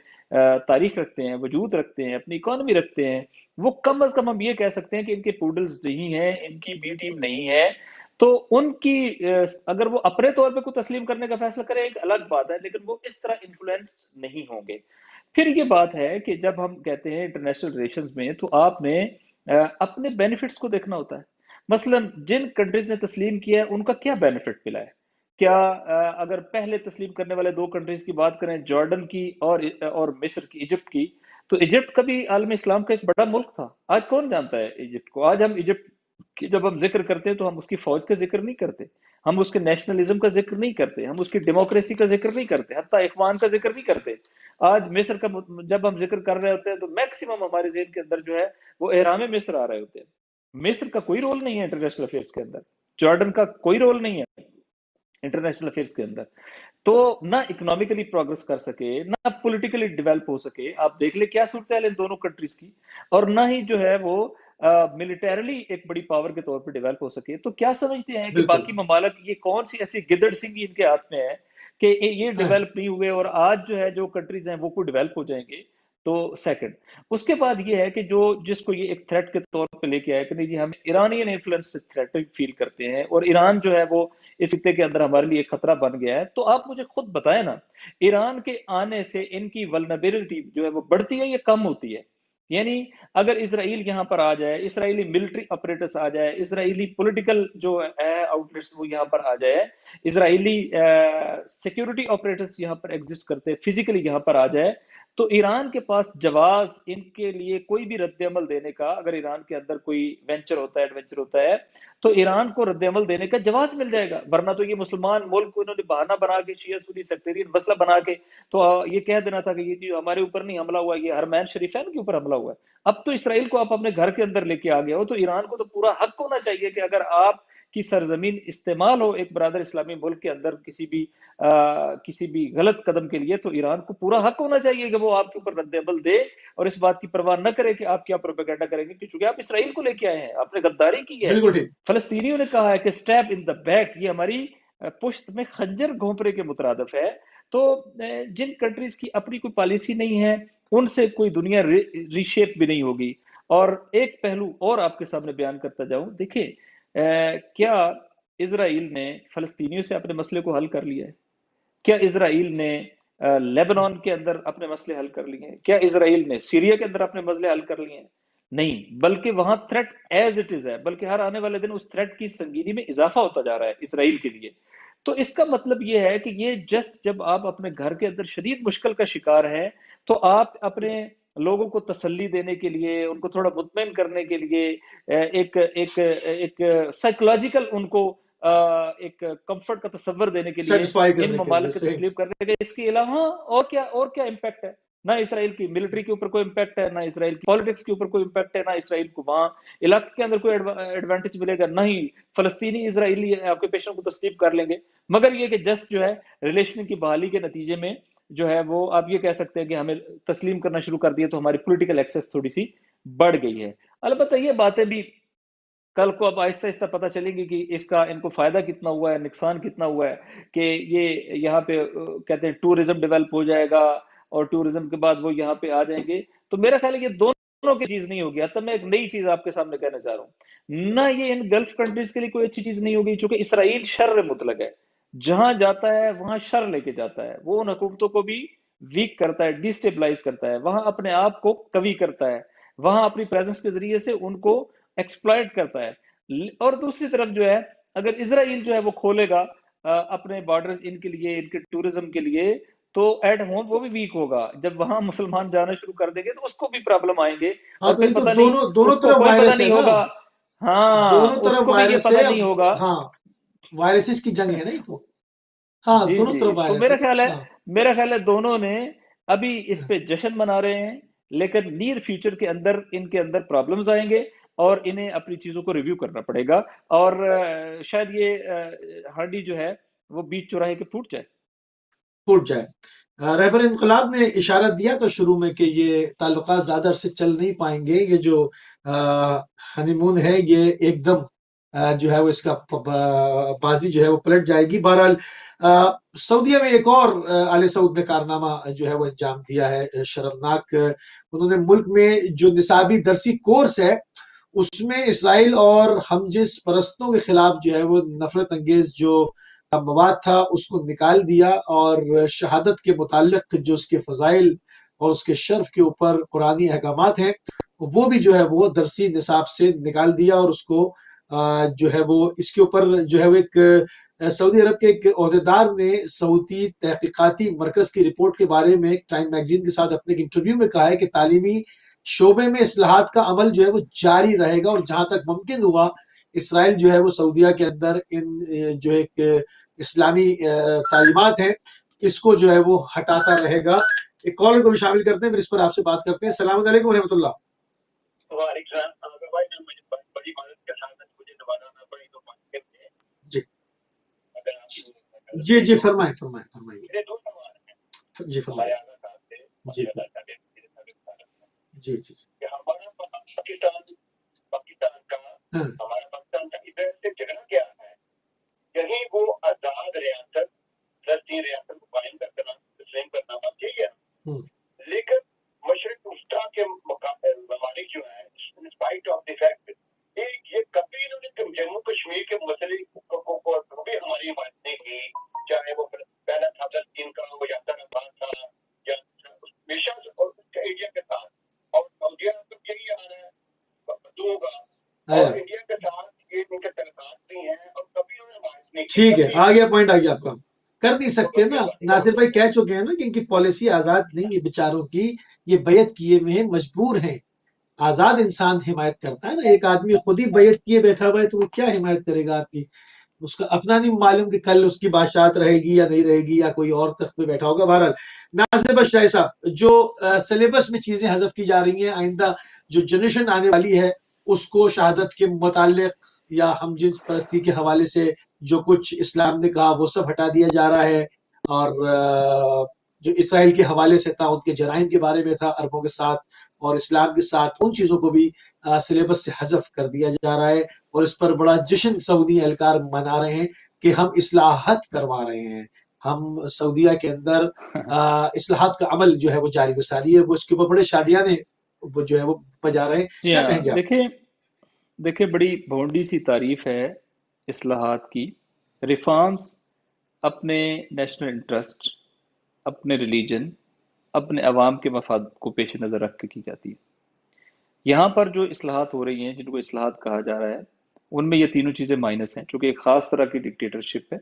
تاریخ رکھتے ہیں، وجود رکھتے ہیں، اپنی اکانومی رکھتے ہیں، وہ کم از کم ہم یہ کہہ سکتے ہیں کہ ان کے پوڈلز نہیں ہیں، ان کی بی ٹیم نہیں ہے، تو ان کی اگر وہ اپنے طور پہ کوئی تسلیم کرنے کا فیصلہ کرے ایک الگ بات ہے، لیکن وہ اس طرح انفلوئنس نہیں ہوں گے۔ پھر یہ بات ہے کہ جب ہم کہتے ہیں انٹرنیشنل ریلیشنز میں تو آپ نے اپنے بینیفٹس کو دیکھنا ہوتا ہے۔ مثلا جن کنٹریز نے تسلیم کیا ہے ان کا کیا بینیفٹ ملا ہے؟ کیا اگر پہلے تسلیم کرنے والے دو کنٹریز کی بات کریں، جارڈن کی اور مصر کی، ایجپٹ کی، تو ایجپٹ کبھی عالم اسلام کا ایک بڑا ملک تھا۔ آج کون جانتا ہے ایجپٹ کو؟ آج ہم ایجپٹ کی جب ہم ذکر کرتے ہیں تو ہم اس کی فوج کا ذکر نہیں کرتے، ہم اس کے نیشنلزم کا ذکر نہیں کرتے، ہم اس کی ڈیموکریسی کا ذکر نہیں کرتے، حتیٰ اخوان کا ذکر نہیں کرتے۔ آج مصر کا جب ہم ذکر کر رہے ہوتے ہیں تو میکسیمم ہمارے ذہن کے اندر جو ہے وہ احرام مصر آ رہے ہوتے ہیں۔ مصر کا کوئی رول نہیں ہے انٹرنیشنل افیئرس کے اندر، جارڈن کا کوئی رول نہیں ہے انٹرنیشنل افیئرس کے اندر، تو نہ اکنامکلی پروگرس کر سکے نہ پولیٹیکلی ڈیولپ ہو سکے۔ آپ دیکھ لیں کیا صورتحال ان دونوں کنٹریز کی، اور نہ ہی جو ہے وہ ملیٹریلی ایک بڑی پاور کے طور پہ ڈیولپ ہو سکے۔ تو کیا سمجھتے ہیں کہ بالکل باقی ممالک یہ کون سی ایسی گدڑ سنگی ان کے ہاتھ میں ہے کہ یہ ہاں، ڈیولپ نہیں ہوئے اور آج جو ہے جو کنٹریز ہیں وہ کوئی ڈیولپ ہو جائیں گے؟ تو سیکنڈ اس کے بعد یہ ہے کہ جس کو یہ ایک تھریٹ کے طور پہ لے کے آیا کہ نہیں جی ہم ایرانین انفلوئنس سے تھریٹ فیل کرتے ہیں اور ایران جو ہے وہ اس خطے کے اندر ہمارے لیے ایک خطرہ بن گیا ہے، تو آپ مجھے خود بتائیں نا، ایران کے آنے سے ان کی ولنریبلٹی جو ہے وہ بڑھتی ہے یا کم ہوتی ہے؟ یعنی اگر اسرائیل یہاں پر آ جائے، اسرائیلی ملٹری اپریٹس آ جائے، اسرائیلی پولیٹیکل جو ہے آؤٹ لیٹس وہ یہاں پر آ جائے، اسرائیلی سیکیورٹی آپریٹرس یہاں پر ایگزسٹ کرتے فزیکلی یہاں پر آ جائے، تو ایران کے پاس جواز ان کے لیے کوئی بھی رد عمل دینے کا، اگر ایران کے اندر کوئی وینچر ہوتا ہے ایڈونچر ہوتا ہے تو ایران کو رد عمل دینے کا جواز مل جائے گا۔ ورنہ تو یہ مسلمان ملک کو انہوں نے بہانہ بنا کے شیعہ سنی سیکٹیرین مسئلہ بنا کے تو یہ کہہ دینا تھا کہ یہ چیز ہمارے اوپر نہیں حملہ ہوا، یہ حرمین شریفین کے اوپر حملہ ہوا ہے۔ اب تو اسرائیل کو آپ اپنے گھر کے اندر لے کے آ گئے ہو، تو ایران کو تو پورا حق ہونا چاہیے کہ اگر آپ کی سرزمین استعمال ہو ایک برادر اسلامی ملک کے اندر کسی بھی غلط قدم کے لیے، تو ایران کو پورا حق ہونا چاہیے کہ وہ آپ کے اوپر رد عمل دے اور اس بات کی پرواہ نہ کرے کہ آپ کیا پروپیگنڈا کریں گے، چونکہ آپ اسرائیل کو لے کے آئے ہیں، آپ نے غداری کی ہے۔ بالکل ٹھیک۔ فلسطینیوں نے کہا ہے کہ سٹیپ ان دا بیک، یہ ہماری پشت میں خنجر گھونپنے کے مترادف ہے۔ تو جن کنٹریز کی اپنی کوئی پالیسی نہیں ہے ان سے کوئی دنیا ری شیپ بھی نہیں ہوگی۔ اور ایک پہلو اور آپ کے سامنے بیان کرتا جاؤں، دیکھیں کیا اسرائیل نے فلسطینیوں سے اپنے مسئلے کو حل کر لیا ہے؟ کیا اسرائیل نے لیبنان کے اندر اپنے مسئلے حل کر لیے ہیں؟ کیا اسرائیل نے سیریا کے اندر اپنے مسئلے حل کر لیے ہیں؟ نہیں، بلکہ وہاں تھریٹ ایز اٹ از ہے، بلکہ ہر آنے والے دن اس تھریٹ کی سنگینی میں اضافہ ہوتا جا رہا ہے اسرائیل کے لیے۔ تو اس کا مطلب یہ ہے کہ یہ جب آپ اپنے گھر کے اندر شدید مشکل کا شکار ہیں تو آپ اپنے لوگوں کو تسلی دینے کے لیے، ان کو تھوڑا مطمئن کرنے کے لیے ایک سائیکولوجیکل ان کو ایک کمفرٹ کا تصور دینے کے لیے سیٹسفائی ان کرنے کے لیے ممالک کے صحیح تسلیم کرنے کے، اس کے علاوہ اور کیا امپیکٹ ہے؟ نہ اسرائیل کی ملٹری کے اوپر کوئی امپیکٹ ہے، نہ اسرائیل کی پالیٹکس کے اوپر کوئی امپیکٹ ہے، نہ اسرائیل کو وہاں علاقے کے اندر کوئی ایڈوانٹیج ملے گا، نہ ہی فلسطینی اسرائیلی آکوپیشن کو تسلیم کر لیں گے، مگر یہ کہ جسٹ جو ہے ریلیشن کی بحالی کے نتیجے میں جو ہے وہ آپ یہ کہہ سکتے ہیں کہ ہمیں تسلیم کرنا شروع کر دیا تو ہماری پولیٹیکل ایکسس تھوڑی سی بڑھ گئی ہے۔ البتہ یہ باتیں بھی کل کو اب آہستہ آہستہ پتہ چلیں گی کہ اس کا ان کو فائدہ کتنا ہوا ہے، نقصان کتنا ہوا ہے، کہ یہ یہاں پہ کہتے ہیں ٹورزم ڈیولپ ہو جائے گا اور ٹورزم کے بعد وہ یہاں پہ آ جائیں گے، تو میرا خیال ہے یہ دونوں کی چیز نہیں ہوگی۔ تب میں ایک نئی چیز آپ کے سامنے کہنا چاہ رہا ہوں، نہ یہ ان گلف کنٹریز کے لیے کوئی اچھی چیز نہیں ہوگی، چونکہ اسرائیل شر مطلق ہے، جہاں جاتا ہے وہاں شر لے کے جاتا ہے، وہ ان حکومتوں کو بھی ویک کرتا ہے، ڈیسٹیبلائز کرتا ہے، وہاں اپنے آپ کو قوی کرتا ہے، وہاں اپنی پریزنس کے ذریعے سے ان کو ایکسپلائٹ کرتا ہے۔ اور دوسری طرف جو ہے اگر اسرائیل جو ہے وہ کھولے گا اپنے بارڈرز ان کے لیے، ان کے ٹورزم کے لیے، تو ایٹ ہوم وہ بھی ویک ہوگا، جب وہاں مسلمان جانا شروع کر دیں گے تو اس کو بھی پرابلم آئیں گے، ہاں اور تو پھر یہ تو پتہ نہیں دونوں اس کو طرف کوئی پتہ وائرس ہے نہیں نا، ہوگا، ہاں دونوں اس طرف کو بھی یہ وائرس پتہ ہے نہیں ہوگا۔ ہاں وائرسز کی جنگ ہے نا یہ تو، ہاں جی دونوں جی، طرف تو وائرس ہے ہاں میرا خیال ہے دونوں نے ابھی اس پہ جشن منا رہے ہیں، لیکن نیر فیوچر کے اندر ان کے اندر پرابلمز آئیں گے اور انہیں اپنی چیزوں کو ریویو کرنا پڑے گا، اور شاید یہ ہانڈی جو ہے وہ بیچ چوراہے کے پھوٹ جائے۔ ٹوٹ جائے۔ رہبر انقلاب نے اشارہ دیا تو شروع میں کہ یہ تعلقات زیادہ عرصے چل نہیں پائیں گے، یہ جو ہنی مون ہے یہ ایک دم جو ہے وہ اس کا بازی جو ہے وہ پلٹ جائے گی۔ بہرحال سعودیہ میں ایک اور آل سعود نے کارنامہ جو ہے وہ انجام دیا ہے شرمناک، انہوں نے ملک میں جو نصابی درسی کورس ہے اس میں اسرائیل اور ہم جنس پرستوں کے خلاف جو ہے وہ نفرت انگیز جو مواد تھا اس کو نکال دیا، اور شہادت کے متعلق جو اس کے فضائل اور اس کے شرف کے اوپر قرآنی احکامات ہیں وہ بھی جو ہے وہ درسی نصاب سے نکال دیا، اور اس کو جو ہے وہ اس کے اوپر جو ہے وہ ایک سعودی عرب کے ایک عہدیدار نے سعودی تحقیقاتی مرکز کی رپورٹ کے بارے میں ٹائم میگزین کے ساتھ اپنے انٹرویو میں کہا ہے کہ تعلیمی شعبے میں اصلاحات کا عمل جو ہے وہ جاری رہے گا، اور جہاں تک ممکن ہوا اسرائیل جو ہے وہ سعودیہ کے اندر ان جو ایک اسلامی تعلیمات ہیں اس کو جو ہے وہ ہٹاتا رہے گا۔ ایک کالر کو بھی شامل کرتے ہیں، پھر اس پر آپ سے بات کرتے ہیں۔ السلام علیکم ورحمۃ اللہ۔ وعلیکم السلام بھائی، مجھے بڑی مدد کے ساتھ مجھے دوبارہ نہ پڑی تو بات کرتے ہیں جی اگر آپ جی جی فرمائیں فرمائیں میرے دو سوال ہیں جی ہمارے فرمائیں اعلیٰ صاحب سے جی جی جی کہ ہمارا پاکستان کا ہاں ہمارا پاکستان کا ادھر سے جگہ کیا ہے، کہیں وہ آزاد ریاست فلسطین ریاست کو قائم کرنا تسلیم کرنا بات ٹھیک ہے، لیکن مشرق وسطیٰ کے ممالک جو ہیں انسپائٹ آف دی فیکٹ یہ کبھی انہوں نے جموں کشمیر کے مسئلے کو بھی ہماری حمایت نہیں کی، چاہے وہ پہلا تھا فلسطین کا وہ یاسر عرفات تھا یا ہمیشہ اور انڈیا کے ساتھ، اور سعودیہ تو یہی آ رہا ہے بدوؤں کا، اور انڈیا کے ساتھ یہ ان کے تعلقات نہیں ہیں اور کبھی انہوں نے حمایت نہیں کی۔ ٹھیک ہے، آ گیا پوائنٹ آ گیا آپ کا۔ کر نہیں سکتے نا، ناصر بھائی کہہ چکے ہیں نا کہ ان کی پالیسی آزاد نہیں ہے بیچاروں کی، یہ بیعت کیے ہوئے ہیں، مجبور ہیں۔ آزاد انسان حمایت کرتا ہے نا، ایک آدمی خود ہی بیعت کیے بیٹھا ہوا ہے تو وہ کیا حمایت کرے گا آپ کی؟ اس کا اپنا نہیں معلوم کہ کل اس کی بادشاہت رہے گی یا نہیں رہے گی، یا کوئی اور تخت پہ بیٹھا ہوگا۔ بہرحال ناصر بشائی صاحب، جو سلیبس میں چیزیں حذف کی جا رہی ہیں، آئندہ جو جنریشن آنے والی ہے اس کو شہادت کے متعلق یا ہم جنس پرستی کے حوالے سے جو کچھ اسلام نے کہا وہ سب ہٹا دیا جا رہا ہے، اور جو اسرائیل کے حوالے سے تھا ان کے جرائم کے بارے میں تھا عربوں کے ساتھ اور اسلام کے ساتھ، ان چیزوں کو بھی سلیبس سے حذف کر دیا جا رہا ہے، اور اس پر بڑا جشن سعودی اہلکار منا رہے ہیں کہ ہم اصلاحات کروا رہے ہیں، ہم سعودیہ کے اندر اصلاحات کا عمل جو ہے وہ جاری و ساری ہے، وہ اس کے اوپر بڑے شادیانے وہ جو ہے وہ بجا رہے ہیں۔ جی کیا ہاں، کہیں گے آپ؟ دیکھیں بڑی بھونڈی سی تعریف ہے اصلاحات کی۔ ریفارمز اپنے نیشنل انٹرسٹ، اپنے ریلیجن، اپنے عوام کے مفاد کو پیش نظر رکھ کے کی جاتی ہے۔ یہاں پر جو اصلاحات ہو رہی ہیں جن کو اصلاحات کہا جا رہا ہے ان میں یہ تینوں چیزیں مائنس ہیں، چونکہ ایک خاص طرح کی ڈکٹیٹرشپ ہے،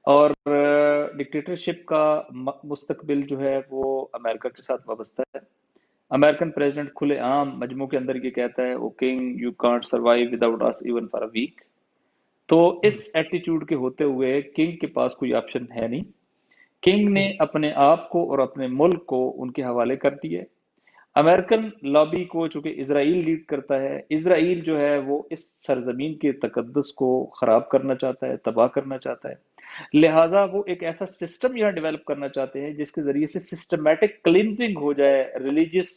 اور ڈکٹیٹرشپ کا مستقبل جو ہے وہ امریکہ کے ساتھ وابستہ ہے۔ امریکن پریزیڈنٹ کھلے عام مجموع کے اندر یہ کہتا ہے، oh king you can't survive without us even for a week, تو اس ایٹیٹیوڈ کے ہوتے ہوئے کنگ کے پاس کوئی آپشن ہے نہیں. کنگ نے اپنے آپ کو اور اپنے ملک کو ان کے حوالے کر دیے. امریکن لابی کو چونکہ اسرائیل لیڈ کرتا ہے، اسرائیل جو ہے وہ اس سرزمین کے تقدس کو خراب کرنا چاہتا ہے، تباہ کرنا چاہتا ہے. لہٰذا وہ ایک ایسا سسٹم یہاں ڈیولپ کرنا چاہتے ہیں جس کے ذریعے سے سسٹمیٹک کلینزنگ ہو جائے ریلیجس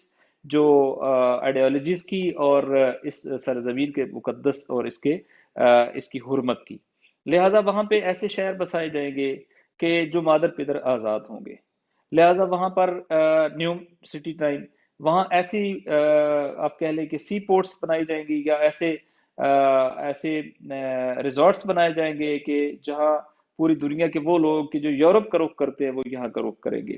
جو آئیڈیالوجیز کی اور اس سرزمین کے مقدس اور اس کی حرمت کی. لہٰذا وہاں پہ ایسے شہر بسائے جائیں گے کہ جو مادر پدر آزاد ہوں گے. لہٰذا وہاں پر نیو سٹی ٹائم، وہاں ایسی آپ کہہ لیں کہ سی پورٹس بنائی جائیں گی یا ایسے ریزورٹس بنائے جائیں گے کہ جہاں پوری دنیا کے وہ لوگ کہ جو یورپ کا رخ کرتے ہیں وہ یہاں کا رخ کریں گے.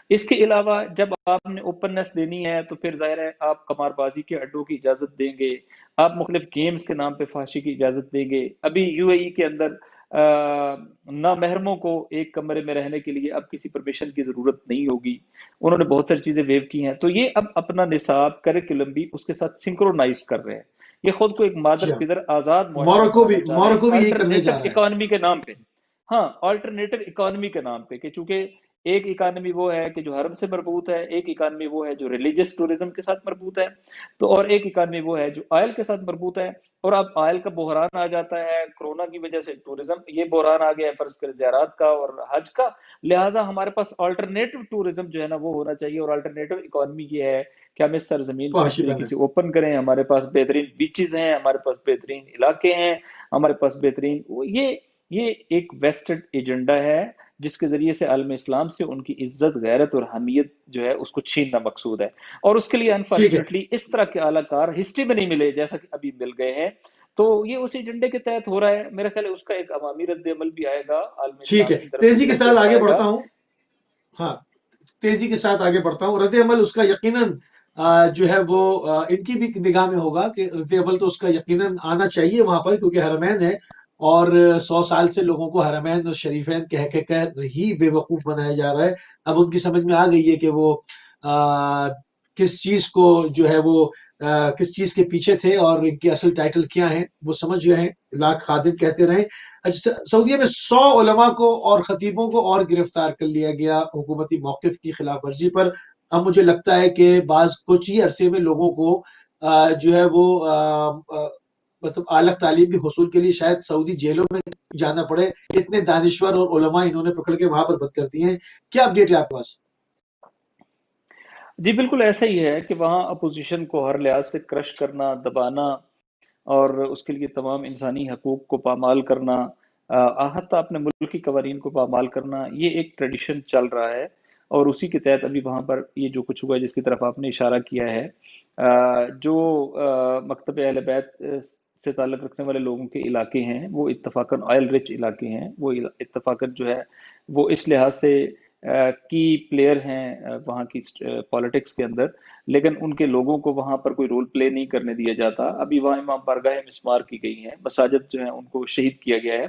اس کے علاوہ جب آپ نے اوپننس دینی ہے تو پھر ظاہر ہے آپ قمار بازی کے اڈوں کی اجازت دیں گے، آپ مختلف گیمز کے نام پہ فحاشی کی اجازت دیں گے. ابھی یو اے ای کے اندر نامحرموں کو ایک کمرے میں رہنے کے لیے اب کسی پرمیشن کی ضرورت نہیں ہوگی. انہوں نے بہت ساری چیزیں ویو کی ہیں. تو یہ اب اپنا نصاب کریکولم بھی اس کے ساتھ سنکرونائز کر رہے ہیں. یہ خود کو ایک مادر پدر آزاد مورکو بھی یہ کرنے جا رہا ہے اکانومی کے نام پہ. ہاں، آلٹرنیٹو اکانومی کے نام پہ، کہ چونکہ ایک اکانومی وہ ہے کہ جو حرم سے مربوط ہے، ایک اکانومی وہ ہے جو ریلیجس ٹورزم کے ساتھ مربوط ہے، تو اور ایک اکانومی وہ ہے جو آئل کے ساتھ مربوط ہے. اور اب آئل کا بحران آ جاتا ہے کرونا کی وجہ سے، ٹورزم یہ بحران آ گیا ہے فرض کر زیارات کا اور حج کا. لہٰذا ہمارے پاس آلٹرنیٹو ٹورزم جو ہے نا وہ ہونا چاہیے، اور آلٹرنیٹو اکانومی یہ ہے کہ ہم اس سرزمین کو اس طریقے سے اوپن کریں. ہمارے پاس بہترین بیچز ہیں، ہمارے پاس بہترین علاقے ہیں، ہمارے پاس بہترین یہ ایک ویسٹڈ ایجنڈا ہے جس کے ذریعے سے عالم اسلام سے ان کی عزت، غیرت اور حمیت جو ہے اس کو چھیننا مقصود ہے. اور اس کے لیے انفارچونیٹلی اس طرح کے اعلی کار ہسٹری میں نہیں ملے جیسا کہ ابھی مل گئے ہیں. تو یہ اس ایجنڈے کے تحت ہو رہا ہے. میرا خیال ہے اس کا ایک عوامی رد عمل بھی آئے گا عالم اسلام کی طرف سے. تیزی کے ساتھ آگے بڑھتا ہوں. ہاں، تیزی کے ساتھ آگے بڑھتا ہوں. رد عمل اس کا یقیناً جو ہے وہ ان کی بھی نگاہ میں ہوگا کہ رد عمل تو اس کا یقیناً آنا چاہیے وہاں پر، کیونکہ حرمین ہے اور 100 سال سے لوگوں کو حرمین اور شریفین کہہ ہی بے وقوف بنایا جا رہا ہے. اب ان کی سمجھ میں آ گئی ہے کہ وہ کس چیز کو جو ہے وہ کس چیز کے پیچھے تھے اور ان کے اصل ٹائٹل کیا ہیں وہ سمجھ گئے ہیں. لاکھ خادم کہتے رہے. سعودیہ میں 100 علماء کو اور خطیبوں کو اور گرفتار کر لیا گیا حکومتی موقف کی خلاف ورزی پر. اب مجھے لگتا ہے کہ بعض کچھ ہی عرصے میں لوگوں کو جو ہے وہ مطلب اعلیٰ تعلیم کے حصول کے لیے شاید سعودی جیلوں میں جانا پڑے. اتنے دانشور اور علماء انہوں نے پکڑ کے وہاں پر بند کر دیے ہیں. کیا اپڈیٹ ہے آپ کے پاس؟ جی بالکل ایسا ہی ہے کہ وہاں اپوزیشن کو ہر لحاظ سے کرش کرنا، دبانا اور اس کے لیے تمام انسانی حقوق کو پامال کرنا، حتیٰ اپنے ملک کی قوانین کو پامال کرنا، یہ ایک ٹریڈیشن چل رہا ہے. اور اسی کے تحت ابھی وہاں پر یہ جو کچھ ہوا ہے جس کی طرف آپ نے اشارہ کیا ہے، جو مکتب اہل بیت سے تعلق رکھنے والے لوگوں کے علاقے ہیں وہ اتفاقاً آئل رچ علاقے ہیں، وہ اتفاقاً جو ہے وہ اس لحاظ سے کی پلیئر ہیں وہاں کی پالیٹکس کے اندر، لیکن ان کے لوگوں کو وہاں پر کوئی رول پلے نہیں کرنے دیا جاتا. ابھی وہاں امام بارگاہیں مسمار کی گئی ہیں، مساجد جو ہیں ان کو شہید کیا گیا ہے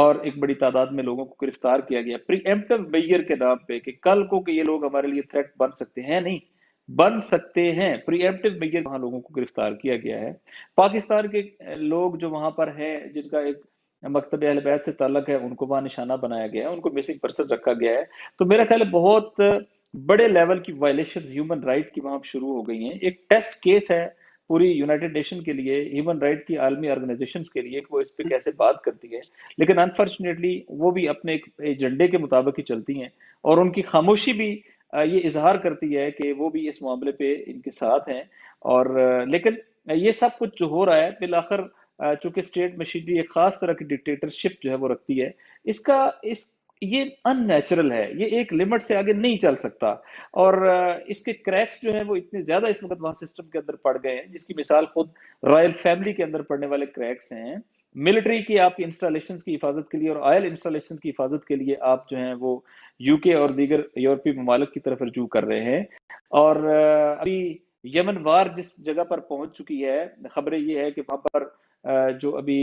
اور ایک بڑی تعداد میں لوگوں کو گرفتار کیا گیا پری ایمپٹیو میئر کے نام پہ کہ کل کو کہ یہ لوگ ہمارے لیے تھریٹ بن سکتے ہیں. نہیں بن سکتے ہیں. پری ایمپٹیو میئر وہاں لوگوں کو گرفتار کیا گیا ہے. پاکستان کے لوگ جو وہاں پر ہیں جن کا ایک مکتب اہل بیت سے تعلق ہے ان کو وہاں نشانہ بنایا گیا ہے، ان کو مسنگ پرسن رکھا گیا ہے. تو میرا خیال ہے بہت بڑے لیول کی وائلیشنز ہیومن رائٹ کی وہاں شروع ہو گئی ہیں. ایک ٹیسٹ کیس ہے پوری یونائٹڈ نیشن کے لیے، ہیومن رائٹ کی عالمی آرگنائزیشنز کے لیے کہ وہ اس پہ کیسے بات کرتی ہے. لیکن انفارچونیٹلی وہ بھی اپنے ایک ایجنڈے کے مطابق ہی چلتی ہیں اور ان کی خاموشی بھی یہ اظہار کرتی ہے کہ وہ بھی اس معاملے پہ ان کے ساتھ ہیں. اور لیکن یہ سب کچھ جو ہو رہا ہے بالآخر چونکہ اسٹیٹ مشینری ایک خاص طرح کی ڈکٹیٹرشپ جو ہے وہ رکھتی ہے، یہ ان نیچرل ہے، یہ ایک لمٹ سے آگے نہیں چل سکتا. اور اس کے کریکس جو ہیں وہ اتنے زیادہ اس وقت وہاں سسٹم کے اندر پڑ گئے ہیں جس کی مثال خود رائل فیملی کے اندر پڑنے والے کریکس ہیں. ملٹری کی آپ کی انسٹالیشنز کی حفاظت کے لیے اور آئل انسٹالیشن کی حفاظت کے لیے آپ جو ہیں وہ یو کے اور دیگر یورپی ممالک کی طرف رجوع کر رہے ہیں. اور ابھی یمن وار جس جگہ پر پہنچ چکی ہے، خبریں یہ ہے کہ وہاں پر جو ابھی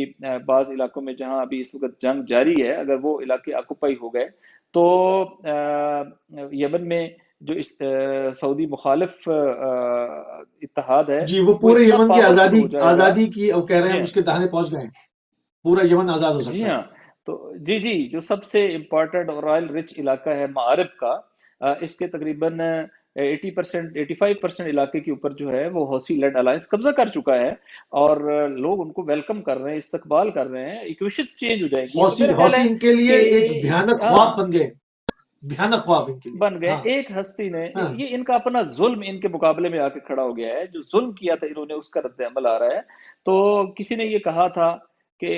بعض علاقوں میں جہاں ابھی اس وقت جنگ جاری ہے، اگر وہ علاقے آکوپائی ہو گئے تو یمن میں جو اس سعودی مخالف اتحاد ہے جی وہ پورے یمن کی آزادی کی وہ کہہ رہے ہیں اس کے دہانے پہنچ گئے ہیں. پورا یمن آزاد ہو جی سکتا ہے. ہاں، تو جی جو سب سے امپورٹنٹ اور آئل رچ علاقہ ہے معارب کا، اس کے تقریباً 80% 85% علاقے کے اوپر جو ہے وہ حوثی لیڈ الائنس قبضہ کر چکا ہے، اور لوگ ان کو ویلکم کر رہے ہیں، استقبال کر رہے ہیں، ایکویشنز چینج ہو جائیں گی. تو میرا خیال حوثی ہے ان کے لیے ایک کہ بھیانک خواب ہاں بن گئے، بھیانک خواب ان کے لیے. بن گئے. ہاں ایک ہستی نے ہاں یہ ان کا اپنا ظلم ان کے مقابلے میں آ کے کھڑا ہو گیا ہے، جو ظلم کیا تھا انہوں نے اس کا رد عمل آ رہا ہے. تو کسی نے یہ کہا تھا کہ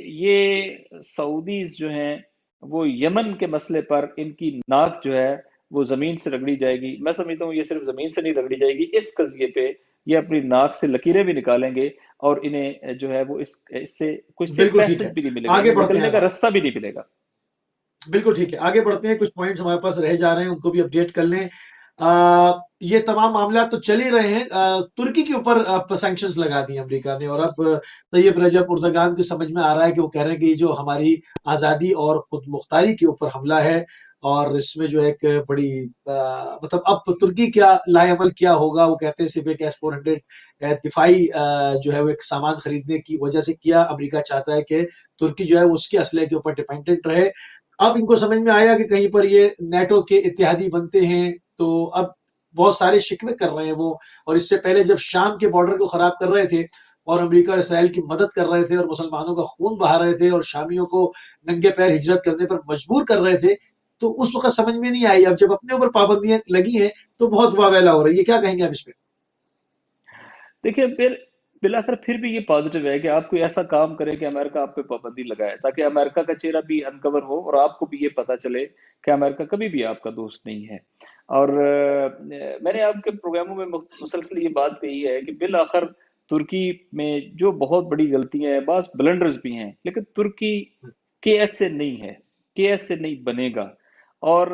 یہ سعودیز جو ہیں وہ یمن کے مسئلے پر ان کی ناک جو ہے وہ زمین سے رگڑی جائے گی. میں سمجھتا ہوں یہ صرف زمین سے نہیں رگڑی جائے گی، اس قضیے پہ یہ اپنی ناک سے لکیریں بھی نکالیں گے، اور انہیں جو ہے وہ اس سے کوئی سیف بالکل ٹھیک ہے. پیسج بھی نہیں ملے گا، آگے انہیں بڑھتے ہیں نکلنے کا آگے. رستہ بھی نہیں ملے گا. بالکل ٹھیک ہے، آگے بڑھتے ہیں. کچھ پوائنٹس ہمارے پاس رہ جا رہے ہیں، ان کو بھی اپڈیٹ کر لیں. یہ تمام معاملات تو چل ہی رہے ہیں. ترکی کے اوپر اب سینکشنز لگا دی امریکہ نے، اور اب طیب رجب اردگان کی سمجھ میں آ رہا ہے کہ وہ کہہ رہے ہیں کہ یہ جو ہماری آزادی اور خود مختاری کے اوپر حملہ ہے، اور اس میں جو ایک بڑی مطلب اب ترکی کیا لائے عمل کیا ہوگا. وہ کہتے ہیں صرف ایک S-400 دفاعی جو ہے وہ ایک سامان خریدنے کی وجہ سے کیا. امریکہ چاہتا ہے کہ ترکی جو ہے اس کے اسلحے کے اوپر ڈیپینڈنٹ رہے. اب ان کو سمجھ میں آیا کہ کہیں پر یہ نیٹو کے اتحادی بنتے ہیں، تو اب بہت سارے شکوے کر رہے ہیں وہ. اور اس سے پہلے جب شام کے بارڈر کو خراب کر رہے تھے اور امریکہ اور اسرائیل کی مدد کر رہے تھے اور مسلمانوں کا خون بہا رہے تھے اور شامیوں کو ننگے پیر ہجرت کرنے پر مجبور کر رہے تھے، تو اس وقت سمجھ میں نہیں آئی. اب جب اپنے اوپر پابندیاں لگی ہیں تو بہت واویلا ہو رہی ہے. کیا کہیں گے آپ اس پہ؟ دیکھیں بالآخر پھر بھی یہ پازیٹیو ہے کہ آپ کوئی ایسا کام کرے کہ امریکہ آپ پہ پابندی لگائے، تاکہ امریکہ کا چہرہ بھی انکور ہو اور آپ کو بھی یہ پتا چلے کہ امریکہ کبھی بھی آپ کا دوست نہیں ہے. اور میں نے آپ کے پروگراموں میں مسلسل یہ بات کہی ہے کہ بالآخر ترکی میں جو بہت بڑی غلطیاں ہیں، بعض بلنڈرز بھی ہیں، لیکن ترکی کے ایس سے نہیں ہے، کے ایس سے نہیں بنے گا. اور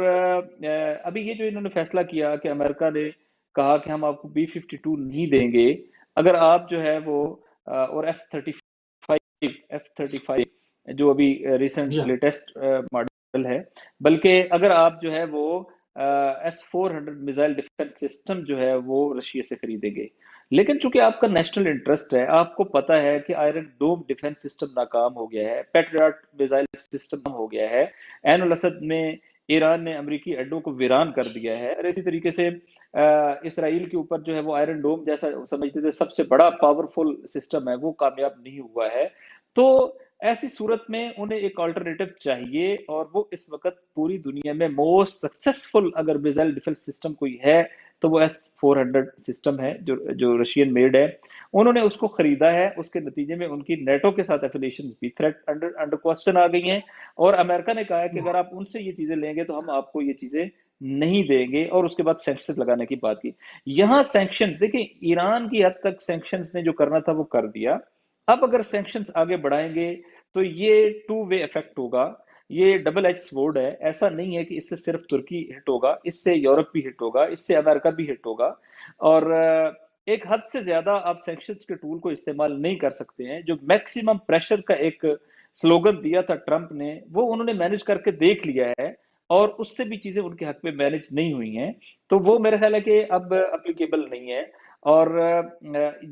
ابھی یہ جو انہوں نے فیصلہ کیا کہ امریکہ نے کہا کہ ہم آپ کو B-52 نہیں دیں گے اگر آپ جو ہے وہ اور F-35 جو ابھی ریسنٹ جی ہاں. لیٹسٹ ماڈل ہے، بلکہ اگر آپ جو ہے وہ S-400 میزائل ڈیفنس سسٹم جو ہے وہ رشیا سے خریدیں گے. لیکن چونکہ آپ کا نیشنل انٹرسٹ ہے، آپ کو پتا ہے کہ آئرن ڈوم ڈیفنس سسٹم ناکام ہو گیا ہے، پیٹریاٹ میزائل سسٹم ہو گیا ہے، عین الاسد میں ایران نے امریکی اڈوں کو ویران کر دیا ہے، اور اسی طریقے سے اسرائیل کے اوپر جو ہے وہ آئرن ڈوم جیسا سمجھتے تھے سب سے بڑا پاورفل سسٹم ہے، وہ کامیاب نہیں ہوا ہے. تو ایسی صورت میں انہیں ایک آلٹرنیٹو چاہیے، اور وہ اس وقت پوری دنیا میں موسٹ سکسیسفل اگر میزائل ڈیفنس سسٹم کوئی ہے تو وہ S-400 سسٹم ہے جو رشین میڈ ہے. انہوں نے اس کو خریدا ہے، اس کے نتیجے میں ان کی نیٹو کے ساتھ ایفیلیشنز بھی تھریٹ انڈر کوسچن آ گئی ہیں، اور امریکہ نے کہا ہے کہ اگر آپ ان سے یہ چیزیں لیں گے تو ہم آپ کو یہ چیزیں نہیں دیں گے، اور اس کے بعد سینکشنز لگانے کی بات کی. یہاں سینکشنز دیکھیں، ایران کی حد تک سینکشنز نے جو کرنا تھا وہ کر دیا. اب اگر سینکشنز آگے بڑھائیں گے تو یہ ٹو وے افیکٹ ہوگا، یہ ڈبل ایج سورڈ ہے. ایسا نہیں ہے کہ اس سے صرف ترکی ہٹ ہوگا، اس سے یورپ بھی ہٹ ہوگا، اس سے امریکہ بھی ہٹ ہوگا. اور ایک حد سے زیادہ آپ سینکشنز کے ٹول کو استعمال نہیں کر سکتے ہیں. جو میکسیمم پریشر کا ایک سلوگن دیا تھا ٹرمپ نے، وہ انہوں نے مینج کر کے دیکھ لیا ہے، اور اس سے بھی چیزیں ان کے حق میں مینج نہیں ہوئی ہیں. تو وہ میرا خیال ہے کہ اب اپلیکیبل نہیں ہے. اور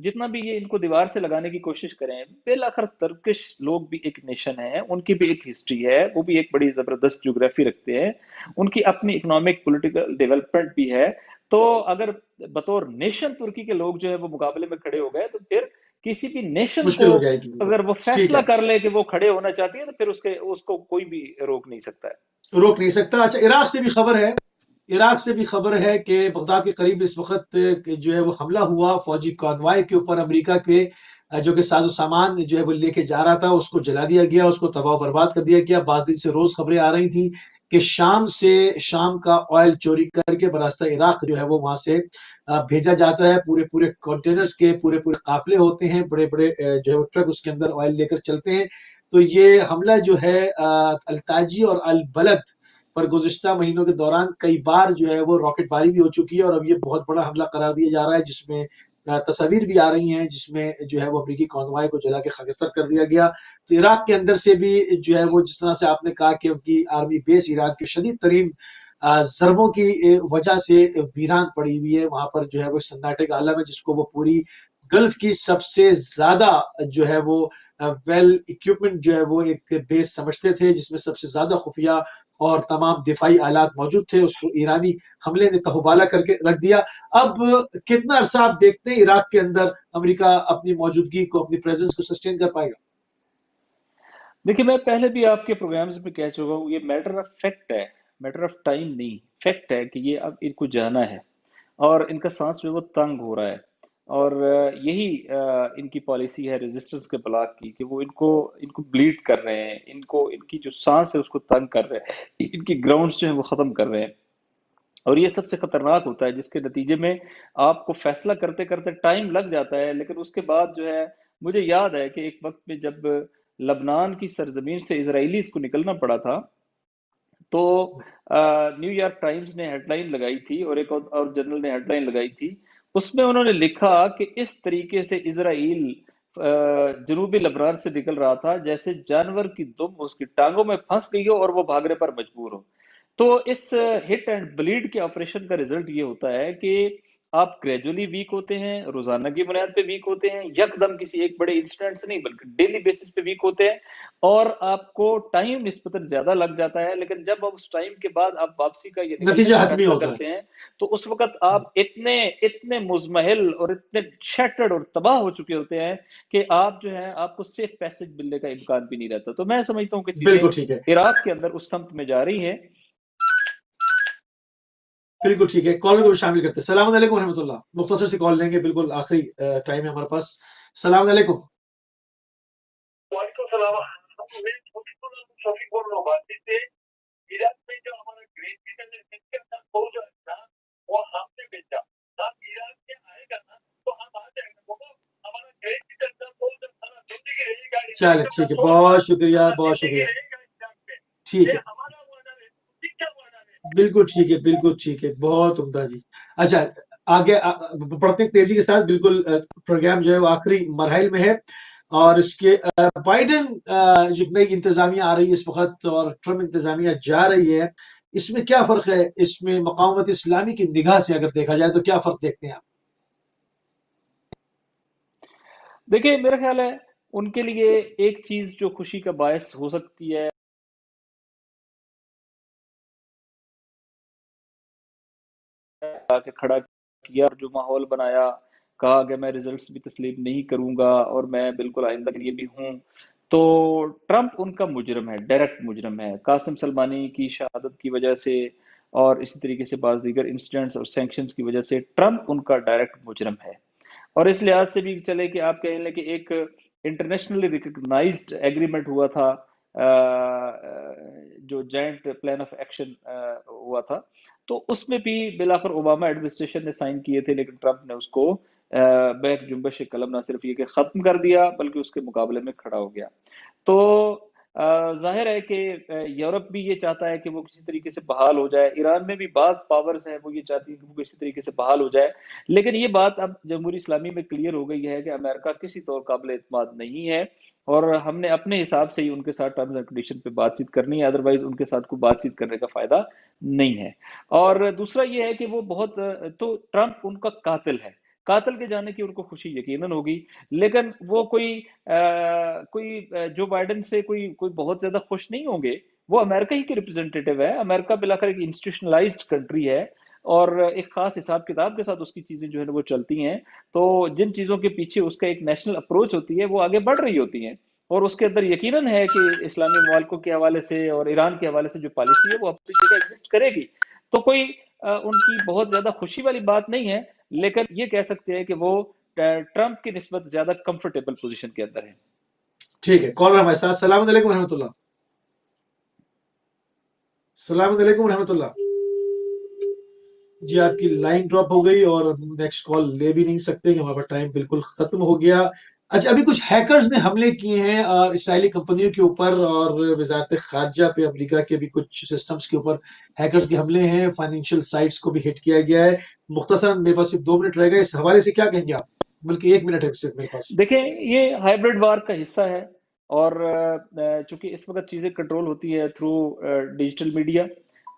جتنا بھی یہ ان کو دیوار سے لگانے کی کوشش کریں، بالآخر ترکش لوگ بھی ایک نیشن ہے، ان کی بھی ایک ہسٹری ہے، وہ بھی ایک بڑی زبردست جغرافی رکھتے ہیں، ان کی اپنی اکنامک پولیٹیکل ڈیولپمنٹ بھی ہے. تو اگر بطور نیشن ترکی کے لوگ جو ہے وہ مقابلے میں کھڑے ہو گئے تو پھر کسی بھی نیشن کو مشکل ہو جائے گی. اگر وہ ٹھیک فیصلہ ہے، کر لے کہ وہ کھڑے ہونا چاہتی ہے تو پھر اس کو کوئی بھی روک نہیں سکتا ہے. روک نہیں سکتا. اچھا، عراق سے بھی خبر ہے، عراق سے بھی خبر ہے کہ بغداد کے قریب اس وقت جو ہے وہ حملہ ہوا فوجی کانوائے کے اوپر امریکہ کے، جو کہ ساز و سامان جو ہے وہ لے کے جا رہا تھا، اس کو جلا دیا گیا، اس کو تباہ و برباد کر دیا گیا. بعض دن سے روز خبریں آ رہی تھیں کہ شام کا آئل چوری کر کے براستہ عراق جو ہے وہ وہاں سے بھیجا جاتا ہے. پورے کنٹینرز کے پورے قافلے ہوتے ہیں، بڑے جو ہے وہ ٹرک اس کے اندر آئل لے کر چلتے ہیں. تو یہ حملہ جو ہے التاجی اور البلد پر گزشتہ مہینوں کے دوران کئی بار جو ہے وہ راکٹ باری بھی ہو چکی ہے، اور اب یہ بہت بڑا حملہ قرار دیا جا رہا ہے، جس میں تصاویر بھی آ رہی ہیں جس میں جو ہے وہ امریکی کانوائے کو جلا کے خاکستر کر دیا گیا. تو عراق کے اندر سے بھی جو ہے وہ جس طرح سے آپ نے کہا کہ ان کی آرمی بیس ایران کے شدید ترین ضربوں کی وجہ سے ویران پڑی ہوئی ہے، وہاں پر جو ہے وہ سناٹے کا عالم ہے جس کو وہ پوری گلف کی سب سے زیادہ جو ہے وہ ویل اکوپمنٹ جو ہے وہ ایک بیس سمجھتے تھے، جس میں سب سے زیادہ خفیہ اور تمام دفاعی آلات موجود تھے. اس کو ایرانی حملے نے تہوبالا کر کے رکھ دیا. اب کتنا عرصہ آپ دیکھتے ہیں عراق کے اندر امریکہ اپنی موجودگی کو، اپنی پریزنس کو سسٹین کر پائے گا؟ دیکھیے میں پہلے بھی آپ کے پروگرامز میں کہہ چکا ہوں، یہ میٹر آف فیکٹ ہے، میٹر آف ٹائم نہیں، فیکٹ ہے کہ یہ اب ان کو جانا ہے اور ان کا سانس جو ہے وہ تنگ ہو رہا ہے. اور یہی ان کی پالیسی ہے ریزسٹنس کے بلاک کی، کہ وہ ان کو بلیڈ کر رہے ہیں، ان کی جو سانس ہے اس کو تنگ کر رہے ہیں، ان کی گراؤنڈز جو ہیں وہ ختم کر رہے ہیں. اور یہ سب سے خطرناک ہوتا ہے، جس کے نتیجے میں آپ کو فیصلہ کرتے کرتے ٹائم لگ جاتا ہے، لیکن اس کے بعد جو ہے مجھے یاد ہے کہ ایک وقت میں جب لبنان کی سرزمین سے اسرائیلیز کو نکلنا پڑا تھا، تو نیو یارک ٹائمز نے ہیڈ لائن لگائی تھی اور ایک اور جرنل نے ہیڈ لائن لگائی تھی. اس میں انہوں نے لکھا کہ اس طریقے سے اسرائیل جنوبی لبنان سے نکل رہا تھا جیسے جانور کی دم اس کی ٹانگوں میں پھنس گئی ہو اور وہ بھاگنے پر مجبور ہو. تو اس ہٹ اینڈ بلیڈ کے آپریشن کا رزلٹ یہ ہوتا ہے کہ آپ گریجولی ویک ہوتے ہیں، روزانہ کی بنیاد پہ ویک ہوتے ہیں، یکدم کسی ایک بڑے انسٹنٹ سے نہیں بلکہ ڈیلی بیسس پہ ویک ہوتے ہیں، اور آپ کو ٹائم نسبتاً زیادہ لگ جاتا ہے. لیکن جب آپ اس ٹائم کے بعد آپ واپسی کا یہ نکلنے نتیجہ کا حتمی فیصلہ ہوتا ہے. کرتے ہیں تو اس وقت آپ اتنے مزمحل اور اتنے شیٹرڈ اور تباہ ہو چکے ہوتے ہیں کہ آپ جو ہے آپ کو سیف پیسج ملنے کا امکان بھی نہیں رہتا. تو میں سمجھتا ہوں کہ چیزیں بالکل ٹھیک ہے، عراق کے اندر اس سمت میں جا رہی ہیں. بالکل ٹھیک ہے. کالر کو بھی شامل کرتے ہیں. السلام علیکم ورحمۃ اللہ. مختصر سے کال لیں گے، بالکل آخری ٹائم ہے ہمارے پاس. السلام علیکم. وعلیکم السلام. میں شفیق بول رہا ہوں بھارتی سے. عراق میں جو ہمارا گریٹ بیٹن ہے جس کے اندر فوج تھا وہ ہم نے بیچا. اب عراق میں آئے گا نا تو ہم آ جائیں گے. ہمارا گریٹ بیٹن کا فوج سارا زندگی رہے گا. چلے ٹھیک ہے، بہت شکریہ، بہت شکریہ. ٹھیک ہے، ہمارا وعدہ ہے، کیا وعدہ ہے. بالکل ٹھیک ہے، بالکل ٹھیک ہے، بہت عمدہ جی. اچھا آگے بڑھتے ہیں تیزی کے ساتھ. بالکل پروگرام جو ہے وہ آخری مراحل میں ہے اور اس کے بائیڈن جو نئی انتظامیہ آ رہی ہے اس وقت اور ٹرمپ انتظامیہ جا رہی ہے، اس میں کیا فرق ہے؟ اس میں مقاومت اسلامی کی نگاہ سے اگر دیکھا جائے تو کیا فرق دیکھتے ہیں آپ؟ دیکھیں میرا خیال ہے ان کے لیے ایک چیز جو خوشی کا باعث ہو سکتی ہے کہ کھڑا کیا، جو ماحول بنایا، کہا کہ میں ریزلٹس بھی تسلیم نہیں کروں گا اور میں بالکل آئندہ کے لیے بھی ہوں. تو ٹرمپ ان کا مجرم ہے، ڈائریکٹ مجرم ہے. قاسم سلمانی کی شہادت کی وجہ سے اور اسی طریقے سے بعض دیگر انسیڈنٹس اور سینکشنز کی وجہ سے ٹرمپ ان کا ڈائریکٹ مجرم ہے. اور اس لحاظ سے بھی چلے کہ آپ کہیں لیں کہ ایک انٹرنیشنلی ریکگنائزڈ ایگریمنٹ ہوا تھا، جو جائنٹ پلان آف ایکشن ہوا تھا، تو اس میں بھی بالآخر اوباما ایڈمنسٹریشن نے سائن کیے تھے، لیکن ٹرمپ نے اس کو بیک جنبش قلم نہ صرف یہ کہ ختم کر دیا بلکہ اس کے مقابلے میں کھڑا ہو گیا. تو ظاہر ہے کہ یورپ بھی یہ چاہتا ہے کہ وہ کسی طریقے سے بحال ہو جائے. ایران میں بھی بعض پاورز ہیں وہ یہ چاہتی ہیں کہ وہ کسی طریقے سے بحال ہو جائے. لیکن یہ بات اب جمہوری اسلامی میں کلیئر ہو گئی ہے کہ امریکہ کسی طور قابل اعتماد نہیں ہے اور ہم نے اپنے حساب سے ہی ان کے ساتھ ٹرمز اینڈ کنڈیشن پہ بات چیت کرنی ہے، ادروائز ان کے ساتھ کوئی بات چیت کرنے کا فائدہ نہیں ہے. اور دوسرا یہ ہے کہ وہ بہت تو ٹرمپ ان کا قاتل ہے، قاتل کے جانے کی ان کو خوشی یقیناً ہوگی، لیکن وہ کوئی جو بائیڈن سے کوئی بہت زیادہ خوش نہیں ہوں گے. وہ امریکہ ہی کے ریپرزینٹیٹیو ہے. امریکہ بالآخر ایک انسٹیٹیوشنلائزڈ کنٹری ہے اور ایک خاص حساب کتاب کے ساتھ اس کی چیزیں جو ہے وہ چلتی ہیں. تو جن چیزوں کے پیچھے اس کا ایک نیشنل اپروچ ہوتی ہے وہ آگے بڑھ رہی ہوتی ہیں، اور اس کے اندر یقیناً ہے کہ اسلامی ممالکوں کے حوالے سے اور ایران کے حوالے سے جو پالیسی ہے وہ اپنی جگہ ایگزسٹ کرے گی. تو کوئی ان کی بہت زیادہ خوشی والی بات نہیں ہے، لیکن یہ کہہ سکتے ہیں کہ وہ ٹرمپ کی نسبت زیادہ کمفرٹیبل پوزیشن کے اندر ہے. ٹھیک ہے، کالر ہمارے ساتھ. السلام علیکم ورحمۃ اللہ. السلام علیکم ورحمۃ اللہ. جی آپ کی لائن ڈراپ ہو گئی اور نیکسٹ کال لے بھی نہیں سکتے کہ ہمارا ٹائم بالکل ختم ہو گیا. اچھا ابھی کچھ ہیکرز نے حملے کیے ہیں اور اسرائیلی کمپنیوں کے اوپر اور وزارت خارجہ پہ امریکہ کے بھی کچھ سسٹمز کے اوپر ہیکرز کے حملے ہیں. فائنینشیل سائٹس کو بھی ہٹ کیا گیا ہے. مختصراً میرے پاس صرف 2 منٹ رہ گئے، اس حوالے سے کیا کہیں گے آپ؟ بلکہ 1 منٹ ہے صرف میرے پاس. دیکھیں یہ ہائبرڈ وار کا حصہ ہے اور چونکہ اس وقت چیزیں کنٹرول ہوتی ہے تھرو ڈیجیٹل میڈیا،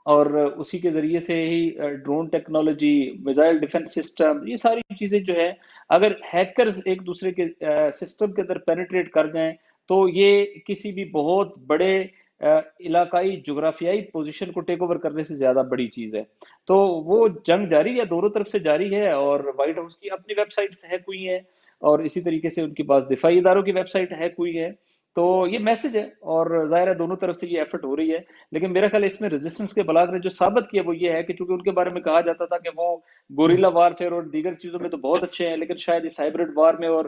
اور اسی کے ذریعے سے ہی drone technology, missile defence system, یہ ساری چیزیں جو ہے اگر ہیکرز ایک دوسرے کے سسٹم کے اندر پینیٹریٹ کر جائیں تو یہ کسی بھی بہت بڑے علاقائی جغرافیائی پوزیشن کو ٹیک اوور کرنے سے زیادہ بڑی چیز ہے. تو وہ جنگ جاری ہے، دونوں طرف سے جاری ہے، اور وائٹ ہاؤس کی اپنی ویب سائٹس ہیک ہوئی ہیں اور اسی طریقے سے ان کے پاس دفاعی اداروں کی ویب سائٹ ہیک ہوئی ہے. تو یہ میسج ہے، اور ظاہر ہے دونوں طرف سے یہ ایفرٹ ہو رہی ہے. لیکن میرا خیال ہے اس میں ریزسٹنس کے بلاگ نے جو ثابت کیا وہ یہ ہے کہ چونکہ ان کے بارے میں کہا جاتا تھا کہ وہ گوریلا وارفیئر اور دیگر چیزوں میں تو بہت اچھے ہیں، لیکن شاید اس ہائبرڈ وار میں اور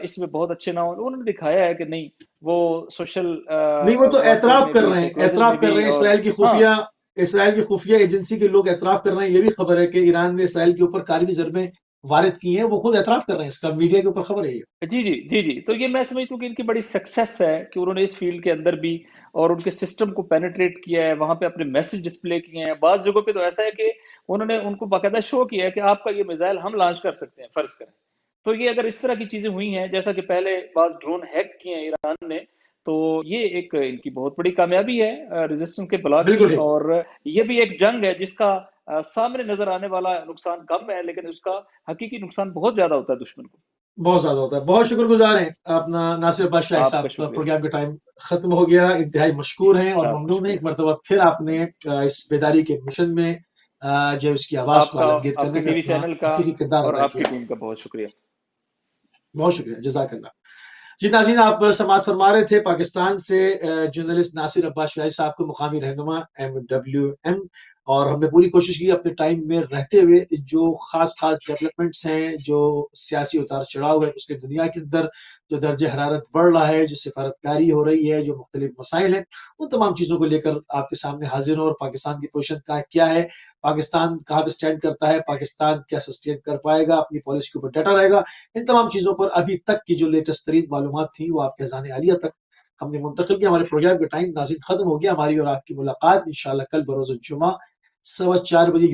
اس میں بہت اچھے نہ ہوں. انہوں نے دکھایا ہے کہ نہیں، وہ سوشل نہیں، وہ تو وارفیئر اعتراف میں کر بھی، رہے ہیں، سائیکولوجی میں اعتراف کر بھی، رہے ہیں. اور ہاں اسرائیل کی خفیہ ایجنسی کے لوگ اعتراف کر رہے ہیں. یہ بھی خبر ہے کہ ایران نے اسرائیل کے اوپر کاروی ضربیں وارد کی ہیں، وہ خود اعتراف کر رہے ہیں. اس کا میڈیا کے اوپر خبر ہے یہ. جی جی جی جی. تو یہ میں سمجھتا ہوں کہ ان کی بڑی سکسیس ہے کہ انہوں نے اس فیلڈ کے اندر بھی اور ان کے سسٹم کو پینیٹریٹ کیا ہے، وہاں پہ اپنے میسج ڈسپلے کیے ہیں. بعض جگہوں پہ تو ایسا ہے کہ انہوں نے ان کو باقاعدہ شو کیا ہے کہ آپ کا یہ میزائل ہم لانچ کر سکتے ہیں، فرض کریں. تو یہ اگر اس طرح کی چیزیں ہوئی ہیں، جیسا کہ پہلے بعض ڈرون ہیک کیے ہیں ایران نے، تو یہ ایک ان کی بہت بڑی کامیابی ہے ریزسٹنس کے بلاک بالکل کی. ٹھیک. اور یہ بھی ایک جنگ ہے جس کا سامنے نظر آنے والا نقصان کم ہے، لیکن اس کا حقیقی نقصان بہت زیادہ ہوتا ہے دشمن کو. بہت زیادہ ہوتا ہے. بہت شکر گزار ہیں اپنا ناصر عباس شاہی آپ کا صاحب. شکریہ. پروگرام کا ٹائم ختم ہو گیا. انتہائی مشکور ہیں اور آپ کا ممنون ہیں. ایک شکریہ. مرتبہ پھر آپ نے اس بیداری کے مشن میں جو اس کی آواز آپ کو کا، عالمگیر آپ کرنے کے میں ٹی وی اپنا چینل کا حقیقی کردار اور ادا آپ کیا. کی ٹیم کا بہت شکریہ. بہت شکریہ، جزاک اللہ. جی ناظرین، آپ سماعت فرما رہے تھے پاکستان سے جرنلسٹ ناصر عباس شاہی صاحب کو، مقامی رہنما MWM. اور ہم نے پوری کوشش کی اپنے ٹائم میں رہتے ہوئے جو خاص ڈیولپمنٹس ہیں، جو سیاسی اتار چڑھاؤ ہے اس کے دنیا کے اندر، جو درجہ حرارت بڑھ رہا ہے، جو سفارتکاری ہو رہی ہے، جو مختلف مسائل ہیں، ان تمام چیزوں کو لے کر آپ کے سامنے حاضر ہوں. اور پاکستان کی پوزیشن کیا ہے، پاکستان کہاں پہ سٹینڈ کرتا ہے، پاکستان کیا سسٹین کر پائے گا، اپنی پالیسی کے اوپر ڈٹا رہے گا، ان تمام چیزوں پر ابھی تک کی جو لیٹسٹ ترین معلومات تھی وہ آپ کے اذہان عالیہ تک ہم نے منتقل کیا. ہمارے پروگرام کا ٹائم ناظرین ختم ہو گیا. ہماری اور آپ کی ملاقات انشاءاللہ کل بروز جمعہ 4:15 بجے